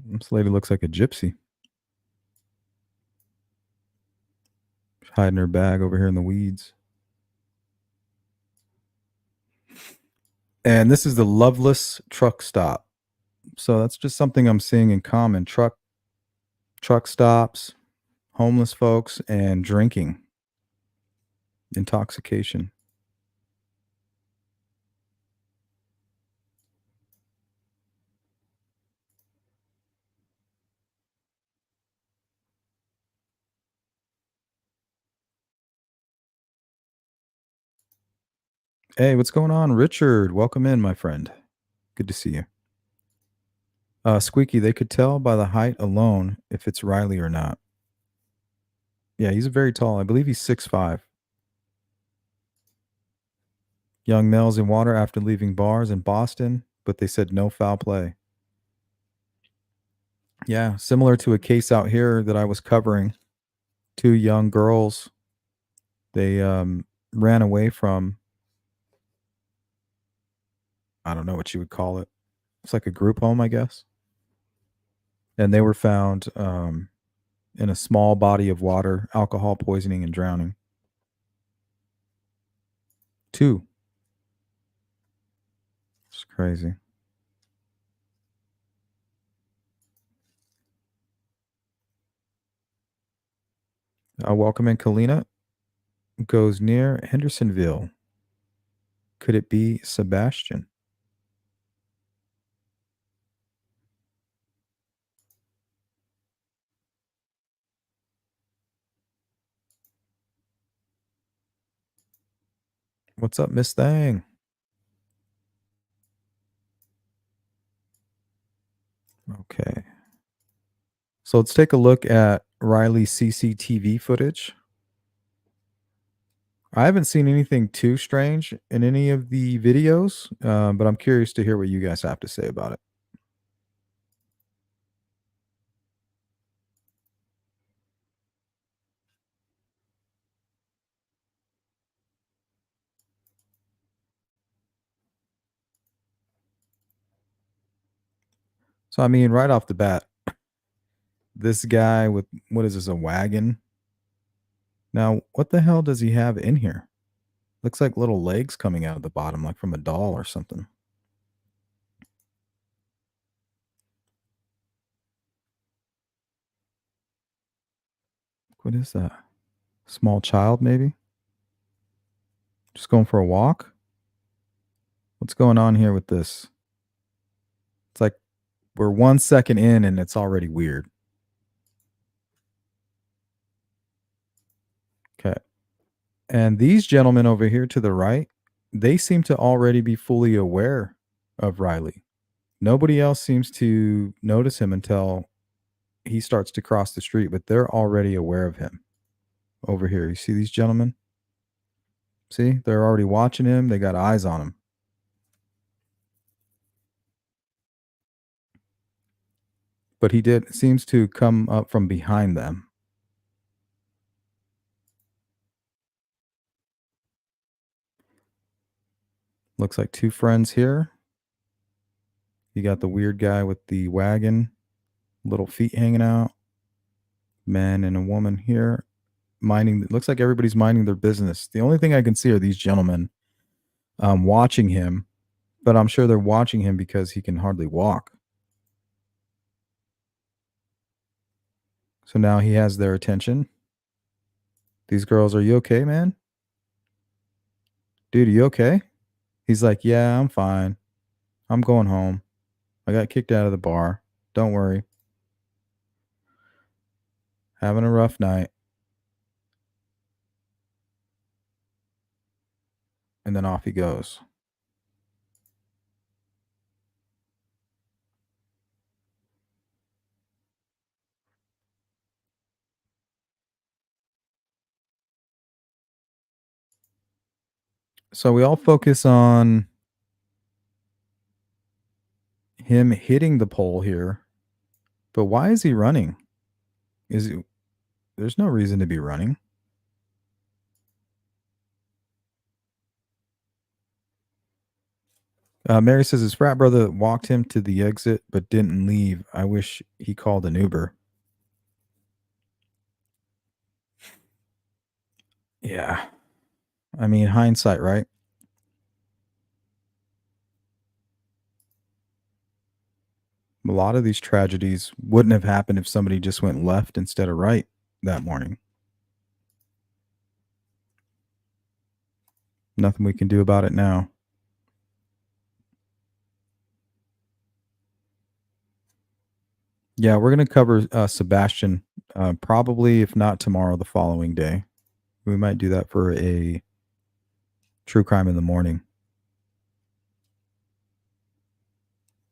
This lady looks like a gypsy. She's hiding her bag over here in the weeds. And this is the Loveless truck stop. So that's just something I'm seeing in common. Truck stops, homeless folks, and drinking. Intoxication. Hey, what's going on, Richard? Welcome in, my friend. Good to see you. Squeaky, they could tell by the height alone if it's Riley or not. Yeah, he's very tall. I believe he's 6'5". Young males in water after leaving bars in Boston, but they said no foul play. Yeah, similar to a case out here that I was covering. 2 young girls, they ran away from, I don't know what you would call it. It's like a group home, I guess. And they were found in a small body of water, alcohol poisoning and drowning. 2. It's crazy. Welcome in, Kalina. Goes near Hendersonville. Could it be Sebastian? What's up, Miss Thang? Okay. So let's take a look at Riley's CCTV footage. I haven't seen anything too strange in any of the videos, but I'm curious to hear what you guys have to say about it. So, I mean, right off the bat, this guy with, what is this, a wagon? Now, what the hell does he have in here? Looks like little legs coming out of the bottom, like from a doll or something. What is that? Small child, maybe? Just going for a walk? What's going on here with this? It's like we're 1 second in and it's already weird. Okay. And these gentlemen over here to the right, they seem to already be fully aware of Riley. Nobody else seems to notice him until he starts to cross the street, but they're already aware of him. Over here, you see these gentlemen? See, they're already watching him. They got eyes on him. But he seems to come up from behind them. Looks like two friends here. You got the weird guy with the wagon, little feet hanging out. Man and a woman here minding. It looks like everybody's minding their business. The only thing I can see are these gentlemen watching him, but I'm sure they're watching him because he can hardly walk. So now he has their attention. These girls, are you okay, man? Dude, are you okay? He's like, yeah, I'm fine. I'm going home. I got kicked out of the bar. Don't worry. Having a rough night. And then off he goes. So we all focus on him hitting the pole here. But why is he running? There's no reason to be running. Mary says his frat brother walked him to the exit but didn't leave. I wish he called an Uber. Yeah. I mean, hindsight, right? A lot of these tragedies wouldn't have happened if somebody just went left instead of right that morning. Nothing we can do about it now. Yeah, we're going to cover Sebastian probably, if not tomorrow, the following day. We might do that for a True Crime in the Morning.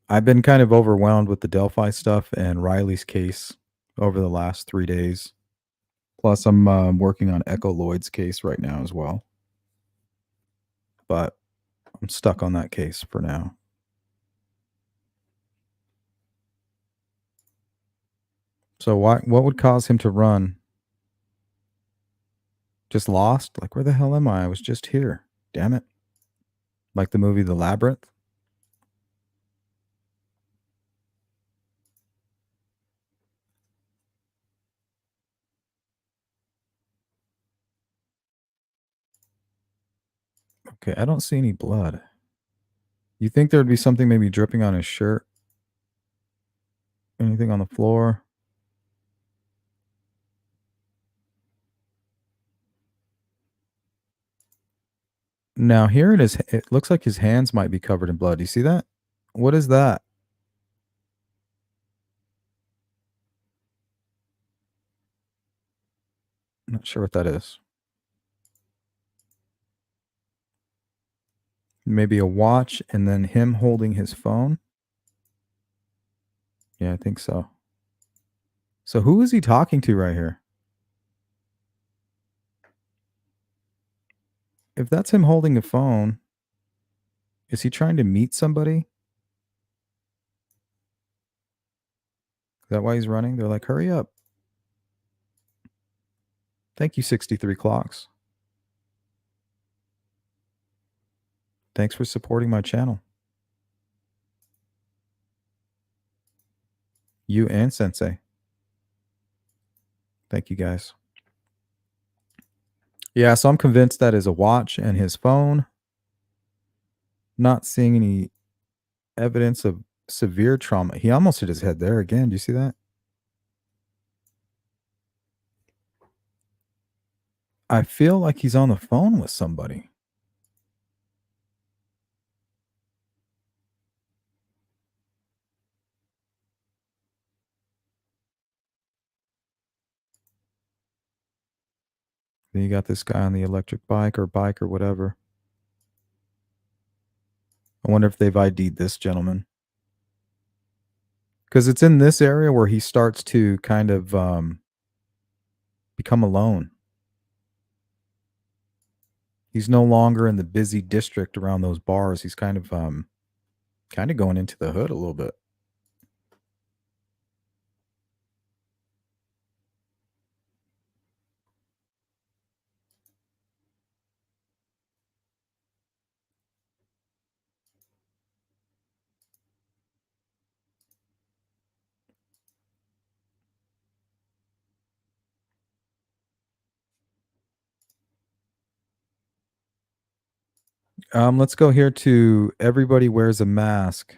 I've been kind of overwhelmed with the Delphi stuff and Riley's case over the last 3 days. Plus, I'm working on Echo Lloyd's case right now as well. But I'm stuck on that case for now. So what would cause him to run? Just lost? Like, where the hell am I? I was just here. Damn it. Like the movie The Labyrinth? Okay, I don't see any blood. You think there would be something maybe dripping on his shirt? Anything on the floor? Now here it looks like his hands might be covered in blood. Do you see that? What is that? I'm not sure what that is. Maybe a watch and then him holding his phone. Yeah, I think so. So who is he talking to right here? if that's him holding a phone, is he trying to meet somebody? Is that why he's running? They're like, hurry up. Thank you, 63 Clocks. Thanks for supporting my channel. You and Sensei. Thank you, guys. Yeah, so I'm convinced that is a watch and his phone. Not seeing any evidence of severe trauma. He almost hit his head there again. Do you see that? I feel like he's on the phone with somebody. Then you got this guy on the electric bike or whatever. I wonder if they've ID'd this gentleman. Because it's in this area where he starts to kind of become alone. He's no longer in the busy district around those bars. He's kind of going into the hood a little bit. Let's go here to everybody wears a mask.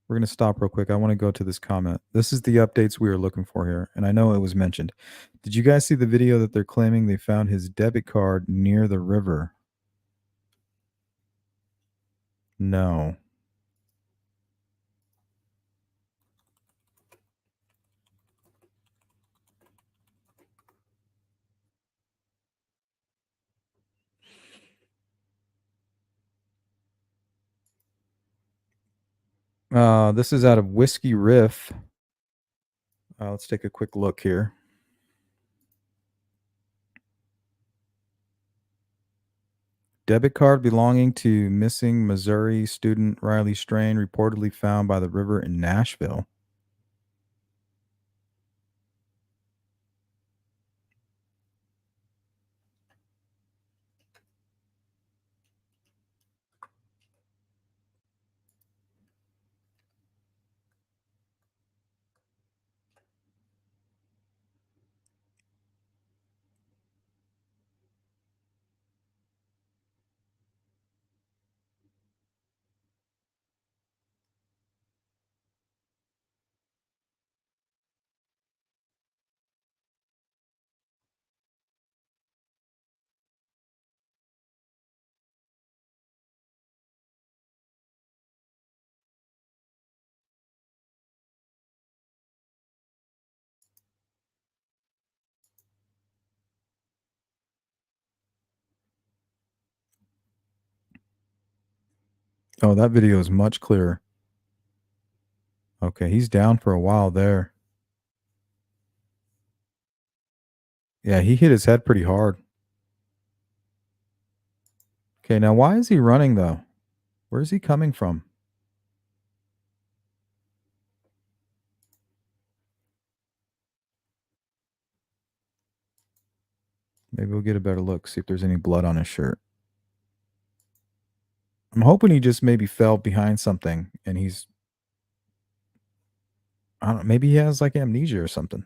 We're going to stop real quick. I want to go to this comment. This is the updates we were looking for here, and I know it was mentioned. Did you guys see the video that they're claiming they found his debit card near the river? No. This is out of Whiskey Riff. Let's take a quick look here. Debit card belonging to missing Missouri student Riley Strain reportedly found by the river in Nashville. Oh, that video is much clearer. Okay, he's down for a while there. Yeah, he hit his head pretty hard. Okay, now why is he running though? Where is he coming from? Maybe we'll get a better look, see if there's any blood on his shirt. I'm hoping he just maybe fell behind something and he's, I don't know, maybe he has like amnesia or something.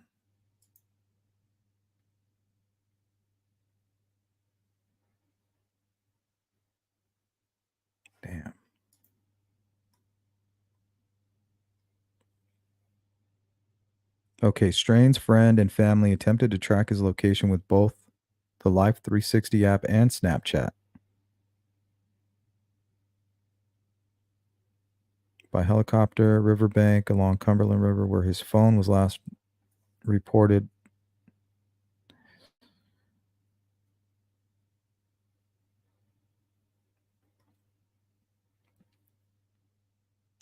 Damn. Okay, Strain's friend and family attempted to track his location with both the Life 360 app and Snapchat. By helicopter, riverbank along Cumberland River, where his phone was last reported.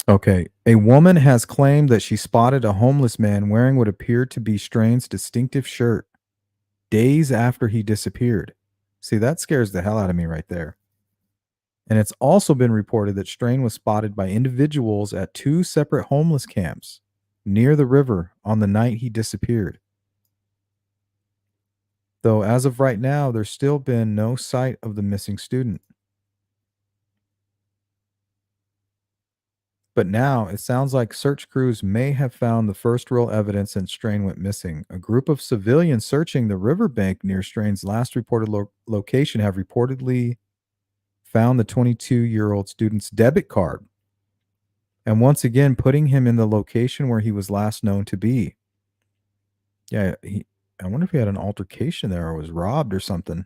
Okay. A woman has claimed that she spotted a homeless man wearing what appeared to be Strain's distinctive shirt days after he disappeared. See, that scares the hell out of me right there. And it's also been reported that Strain was spotted by individuals at 2 separate homeless camps near the river on the night he disappeared. Though as of right now, there's still been no sight of the missing student. But now it sounds like search crews may have found the first real evidence since Strain went missing. A group of civilians searching the riverbank near Strain's last reported location have reportedly found the 22-year-old student's debit card and once again putting him in the location where he was last known to be. Yeah, I wonder if he had an altercation there or was robbed or something.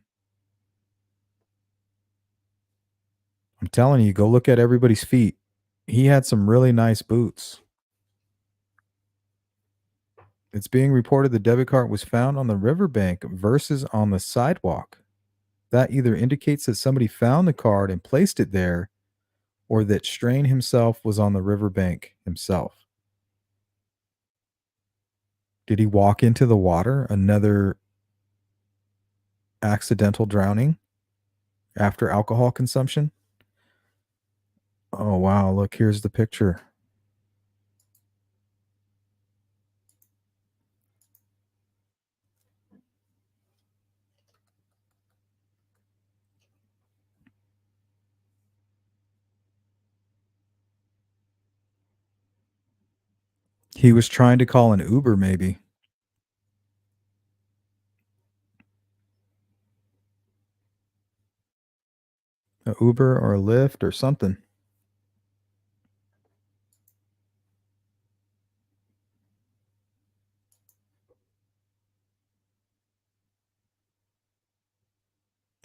I'm telling you, go look at everybody's feet. He had some really nice boots. It's being reported the debit card was found on the riverbank versus on the sidewalk. That either indicates that somebody found the card and placed it there, or that Strain himself was on the riverbank himself. Did he walk into the water? Another accidental drowning after alcohol consumption? Oh, wow. Look, here's the picture. He was trying to call an Uber, maybe. An Uber or a Lyft or something.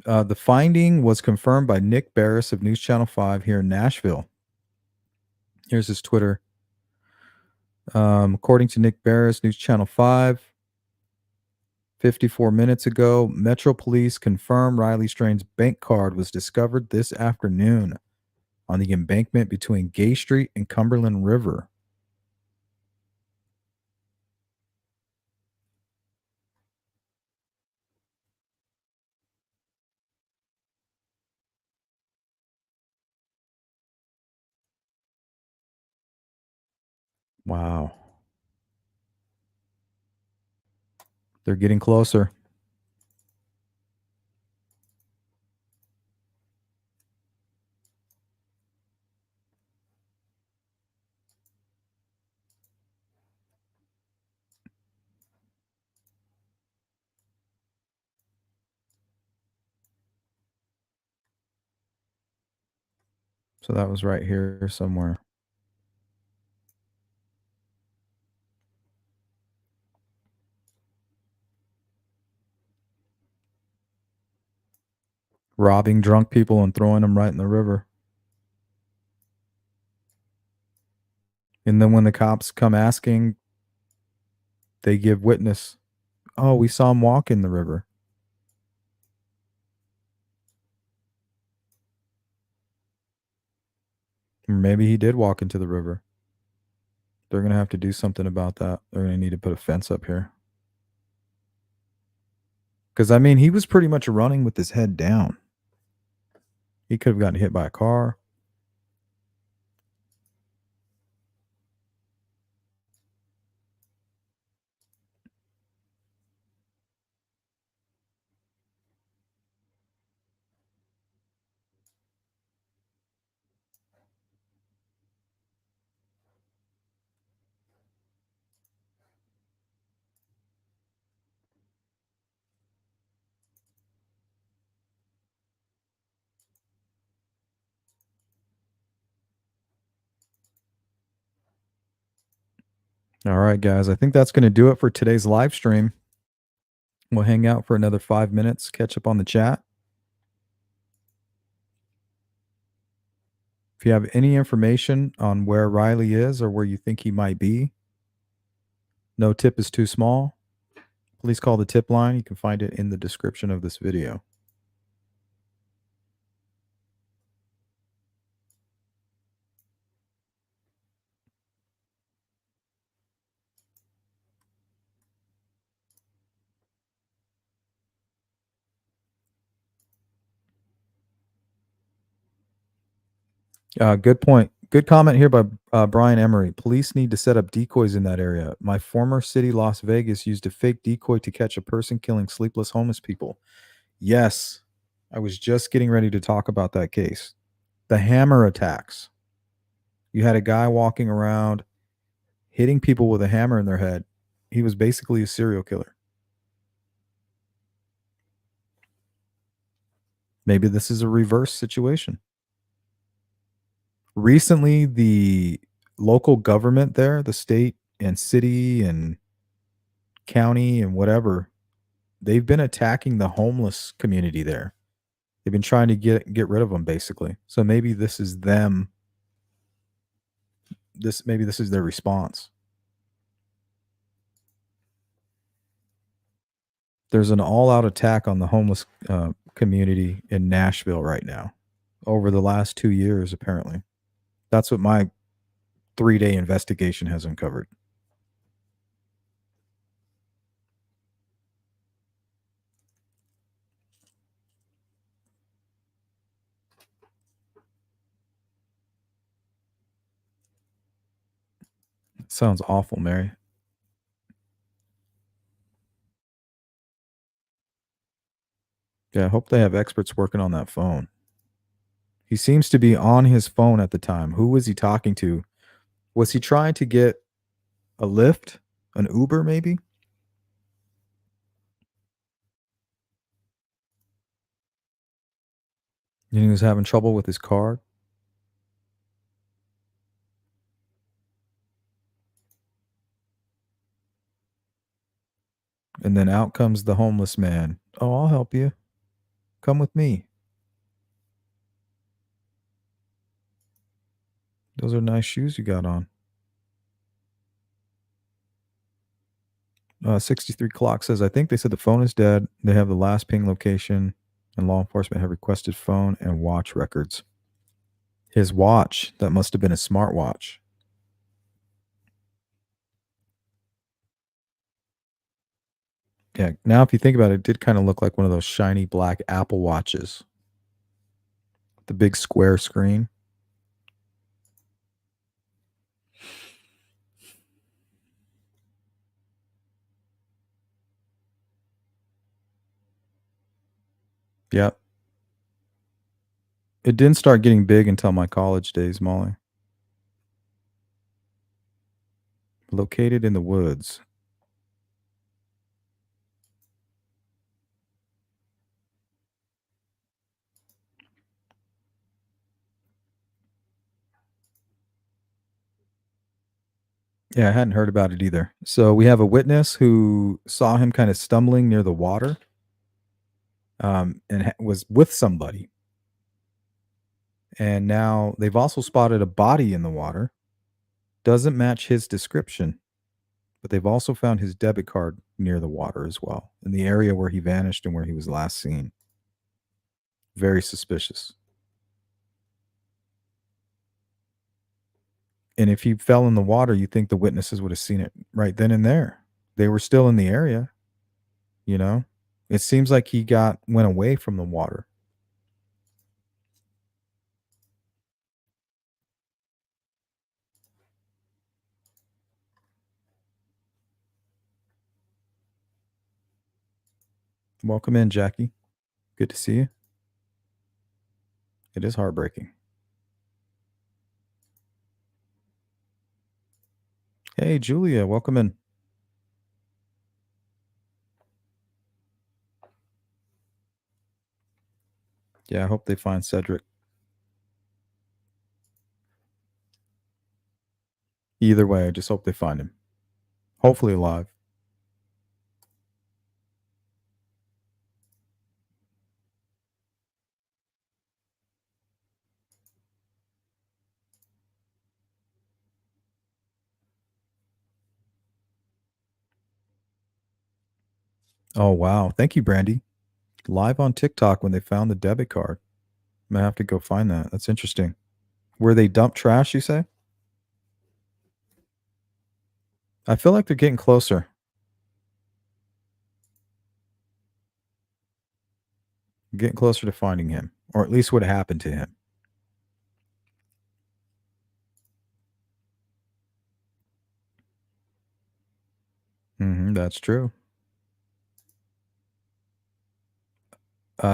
The finding was confirmed by Nick Barris of News Channel 5 here in Nashville. Here's his Twitter. According to Nick Barris, News Channel 5, 54 minutes ago, Metro Police confirmed Riley Strain's bank card was discovered this afternoon on the embankment between Gay Street and Cumberland River. Wow. They're getting closer. So that was right here somewhere. Robbing drunk people and throwing them right in the river. And then when the cops come asking, they give witness. Oh, we saw him walk in the river. Or maybe he did walk into the river. They're going to have to do something about that. They're going to need to put a fence up here. Because, I mean, he was pretty much running with his head down. He could have gotten hit by a car. All right, guys. I think that's going to do it for today's live stream. We'll hang out for another 5 minutes, catch up on the chat. If you have any information on where Riley is or where you think he might be, no tip is too small. Please call the tip line. You can find it in the description of this video. Good point. Good comment here by Brian Emery. Police need to set up decoys in that area. My former city, Las Vegas, used a fake decoy to catch a person killing sleepless homeless people. Yes, I was just getting ready to talk about that case. The hammer attacks. You had a guy walking around hitting people with a hammer in their head. He was basically a serial killer. Maybe this is a reverse situation. Recently, the local government there, the state and city and county and whatever, they've been attacking the homeless community there. They've been trying to get rid of them, basically. So maybe this is them. Maybe this is their response. There's an all-out attack on the homeless community in Nashville right now. Over the last 2 years, apparently. That's what my 3-day investigation has uncovered. Sounds awful, Mary. Yeah, I hope they have experts working on that phone. He seems to be on his phone at the time. Who was he talking to? Was he trying to get a Lyft? An Uber, maybe? And he was having trouble with his card? And then out comes the homeless man. Oh, I'll help you. Come with me. Those are nice shoes you got on. 63 Clock says, I think they said the phone is dead. They have the last ping location, and law enforcement have requested phone and watch records. His watch, that must have been a smartwatch. Yeah, now if you think about it, it did kind of look like one of those shiny black Apple watches. The big square screen. Yep. It didn't start getting big until my college days, Molly. Located in the woods. Yeah, I hadn't heard about it either. So we have a witness who saw him kind of stumbling near the water, and was with somebody. And now they've also spotted a body in the water. Doesn't match his description, but they've also found his debit card near the water as well, in the area where he vanished and where he was last seen. Very suspicious. And if he fell in the water, you think the witnesses would have seen it right then and there. They were still in the area, you know? It seems like he went away from the water. Welcome in, Jackie. Good to see you. It is heartbreaking. Hey, Julia, welcome in. Yeah, I hope they find Cedric. Either way, I just hope they find him. Hopefully alive. Oh, wow. Thank you, Brandy. Live on TikTok when they found the debit card. I'm going to have to go find that. That's interesting. Where they dump trash, you say? I feel like they're getting closer. Getting closer to finding him, or at least what happened to him. That's true.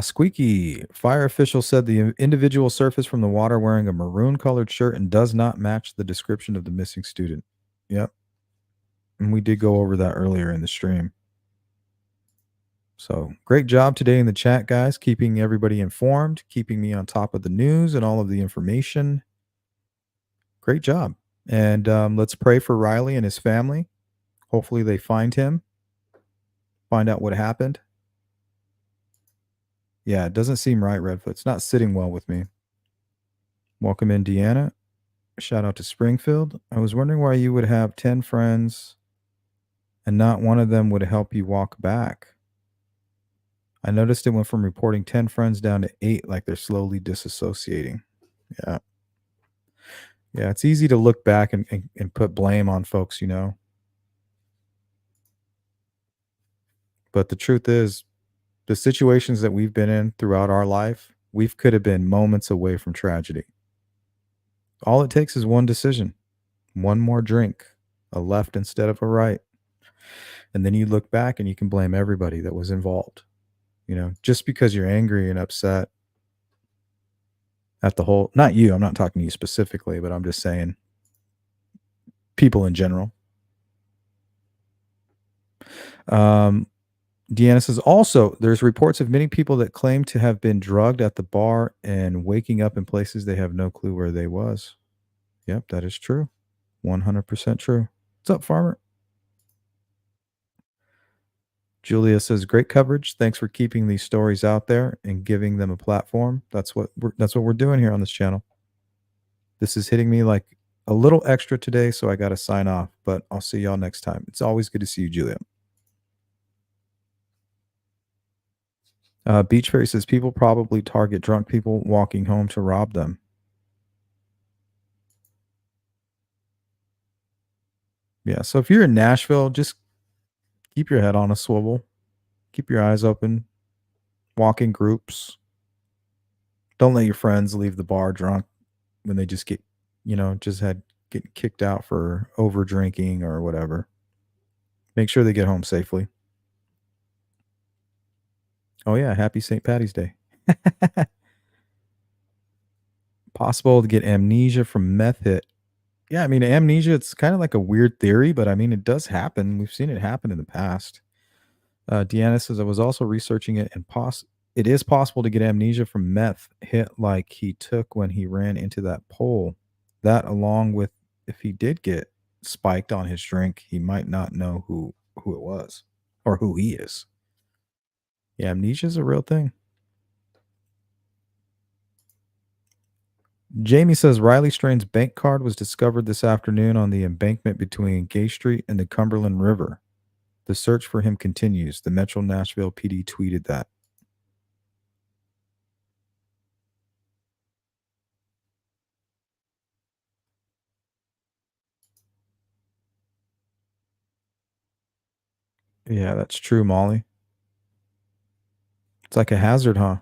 Squeaky, fire official said the individual surfaced from the water wearing a maroon-colored shirt and does not match the description of the missing student. Yep. And we did go over that earlier in the stream. So great job today in the chat, guys, keeping everybody informed, keeping me on top of the news and all of the information. Great job. And let's pray for Riley and his family. Hopefully they find him, find out what happened. Yeah, it doesn't seem right, Redfoot. It's not sitting well with me. Welcome in, Deanna. Shout out to Springfield. I was wondering why you would have 10 friends and not one of them would help you walk back. I noticed it went from reporting 10 friends down to 8, like they're slowly disassociating. Yeah. Yeah, it's easy to look back and put blame on folks, you know. But the truth is, the situations that we've been in throughout our life, we could have been moments away from tragedy. All it takes is one decision, one more drink, a left instead of a right. And then you look back and you can blame everybody that was involved. You know, just because you're angry and upset at the whole, not you, I'm not talking to you specifically, but I'm just saying people in general. Deanna says, also, there's reports of many people that claim to have been drugged at the bar and waking up in places they have no clue where they was. Yep, that is true. 100% true. What's up, Farmer? Julia says, great coverage. Thanks for keeping these stories out there and giving them a platform. That's what we're doing here on this channel. This is hitting me like a little extra today, so I got to sign off, but I'll see y'all next time. It's always good to see you, Julia. Beach Fairy says, people probably target drunk people walking home to rob them. Yeah, so if you're in Nashville, just keep your head on a swivel. Keep your eyes open. Walk in groups. Don't let your friends leave the bar drunk when they just get kicked out for over drinking or whatever. Make sure they get home safely. Oh yeah, happy St. Patty's Day. Possible to get amnesia from meth hit. Yeah, I mean, amnesia, it's kind of like a weird theory, but I mean, it does happen. We've seen it happen in the past. Deanna says, I was also researching it, and it is possible to get amnesia from meth hit like he took when he ran into that pole. That, along with if he did get spiked on his drink, he might not know who it was or who he is. Yeah, amnesia is a real thing. Jamie says Riley Strain's bank card was discovered this afternoon on the embankment between Gay Street and the Cumberland River. The search for him continues. The Metro Nashville PD tweeted that. Yeah, that's true, Molly. It's like a hazard, huh?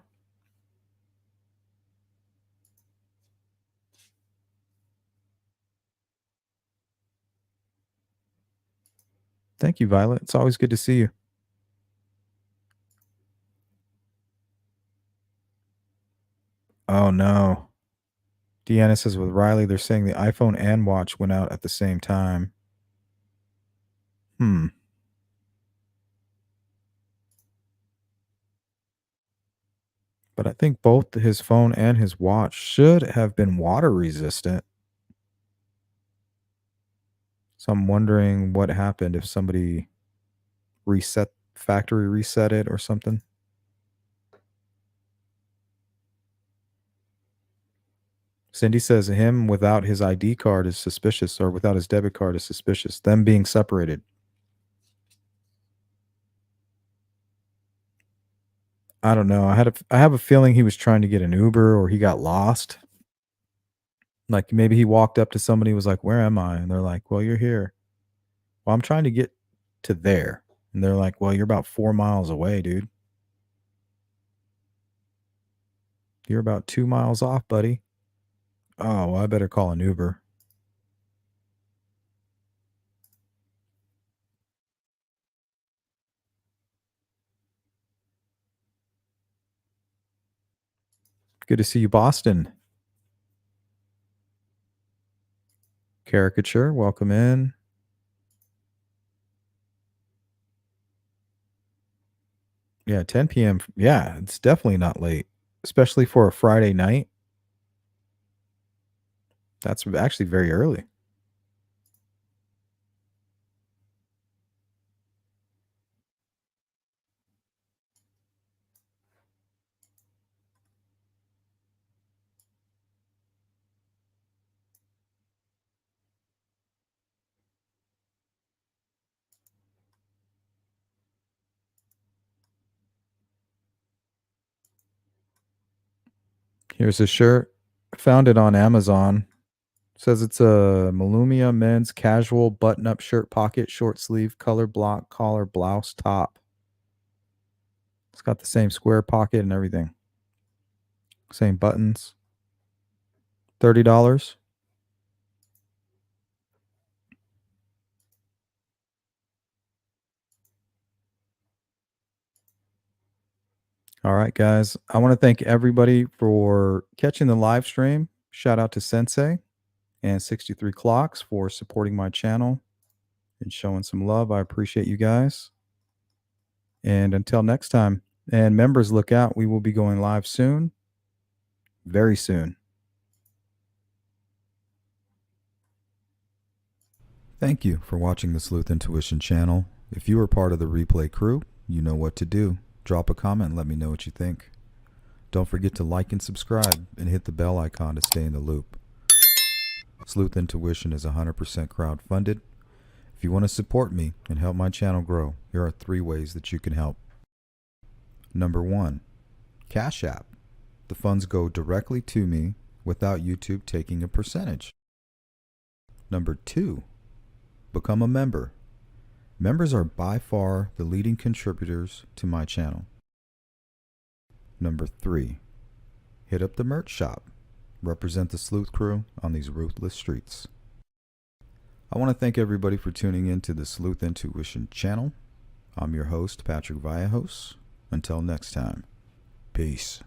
Thank you, Violet. It's always good to see you. Oh, no. Deanna says with Riley, they're saying the iPhone and watch went out at the same time. But I think both his phone and his watch should have been water resistant. So I'm wondering what happened if somebody factory reset it or something. Cindy says him without his ID card is suspicious, or without his debit card is suspicious. Them being separated. I don't know. I have a feeling he was trying to get an Uber or he got lost. Like maybe he walked up to somebody and was like, where am I? And they're like, well, you're here. Well, I'm trying to get to there. And they're like, well, you're about 4 miles away, dude. You're about 2 miles off, buddy. Oh, well, I better call an Uber. Good to see you, Boston. Caricature, welcome in. Yeah, 10 p.m. Yeah, it's definitely not late, especially for a Friday night. That's actually very early. Here's a shirt. Found it on Amazon. Says it's a Malumia men's casual button-up shirt, pocket, short sleeve, color block, collar, blouse, top. It's got the same square pocket and everything. Same buttons. $30. All right, guys. I want to thank everybody for catching the live stream. Shout out to Sensei and 63 Clocks for supporting my channel and showing some love. I appreciate you guys. And until next time, and members, look out. We will be going live soon. Very soon. Thank you for watching the Sleuth Intuition channel. If you are part of the replay crew, you know what to do. Drop a comment and let me know what you think. Don't forget to like and subscribe and hit the bell icon to stay in the loop. Sleuth Intuition is 100% crowdfunded. If you want to support me and help my channel grow, here are 3 ways that you can help. Number 1, Cash App. The funds go directly to me without YouTube taking a percentage. Number 2, become a member. Members are by far the leading contributors to my channel. Number 3, hit up the merch shop. Represent the Sleuth crew on these ruthless streets. I want to thank everybody for tuning in to the Sleuth Intuition channel. I'm your host, Patrick Vallejos. Until next time, peace.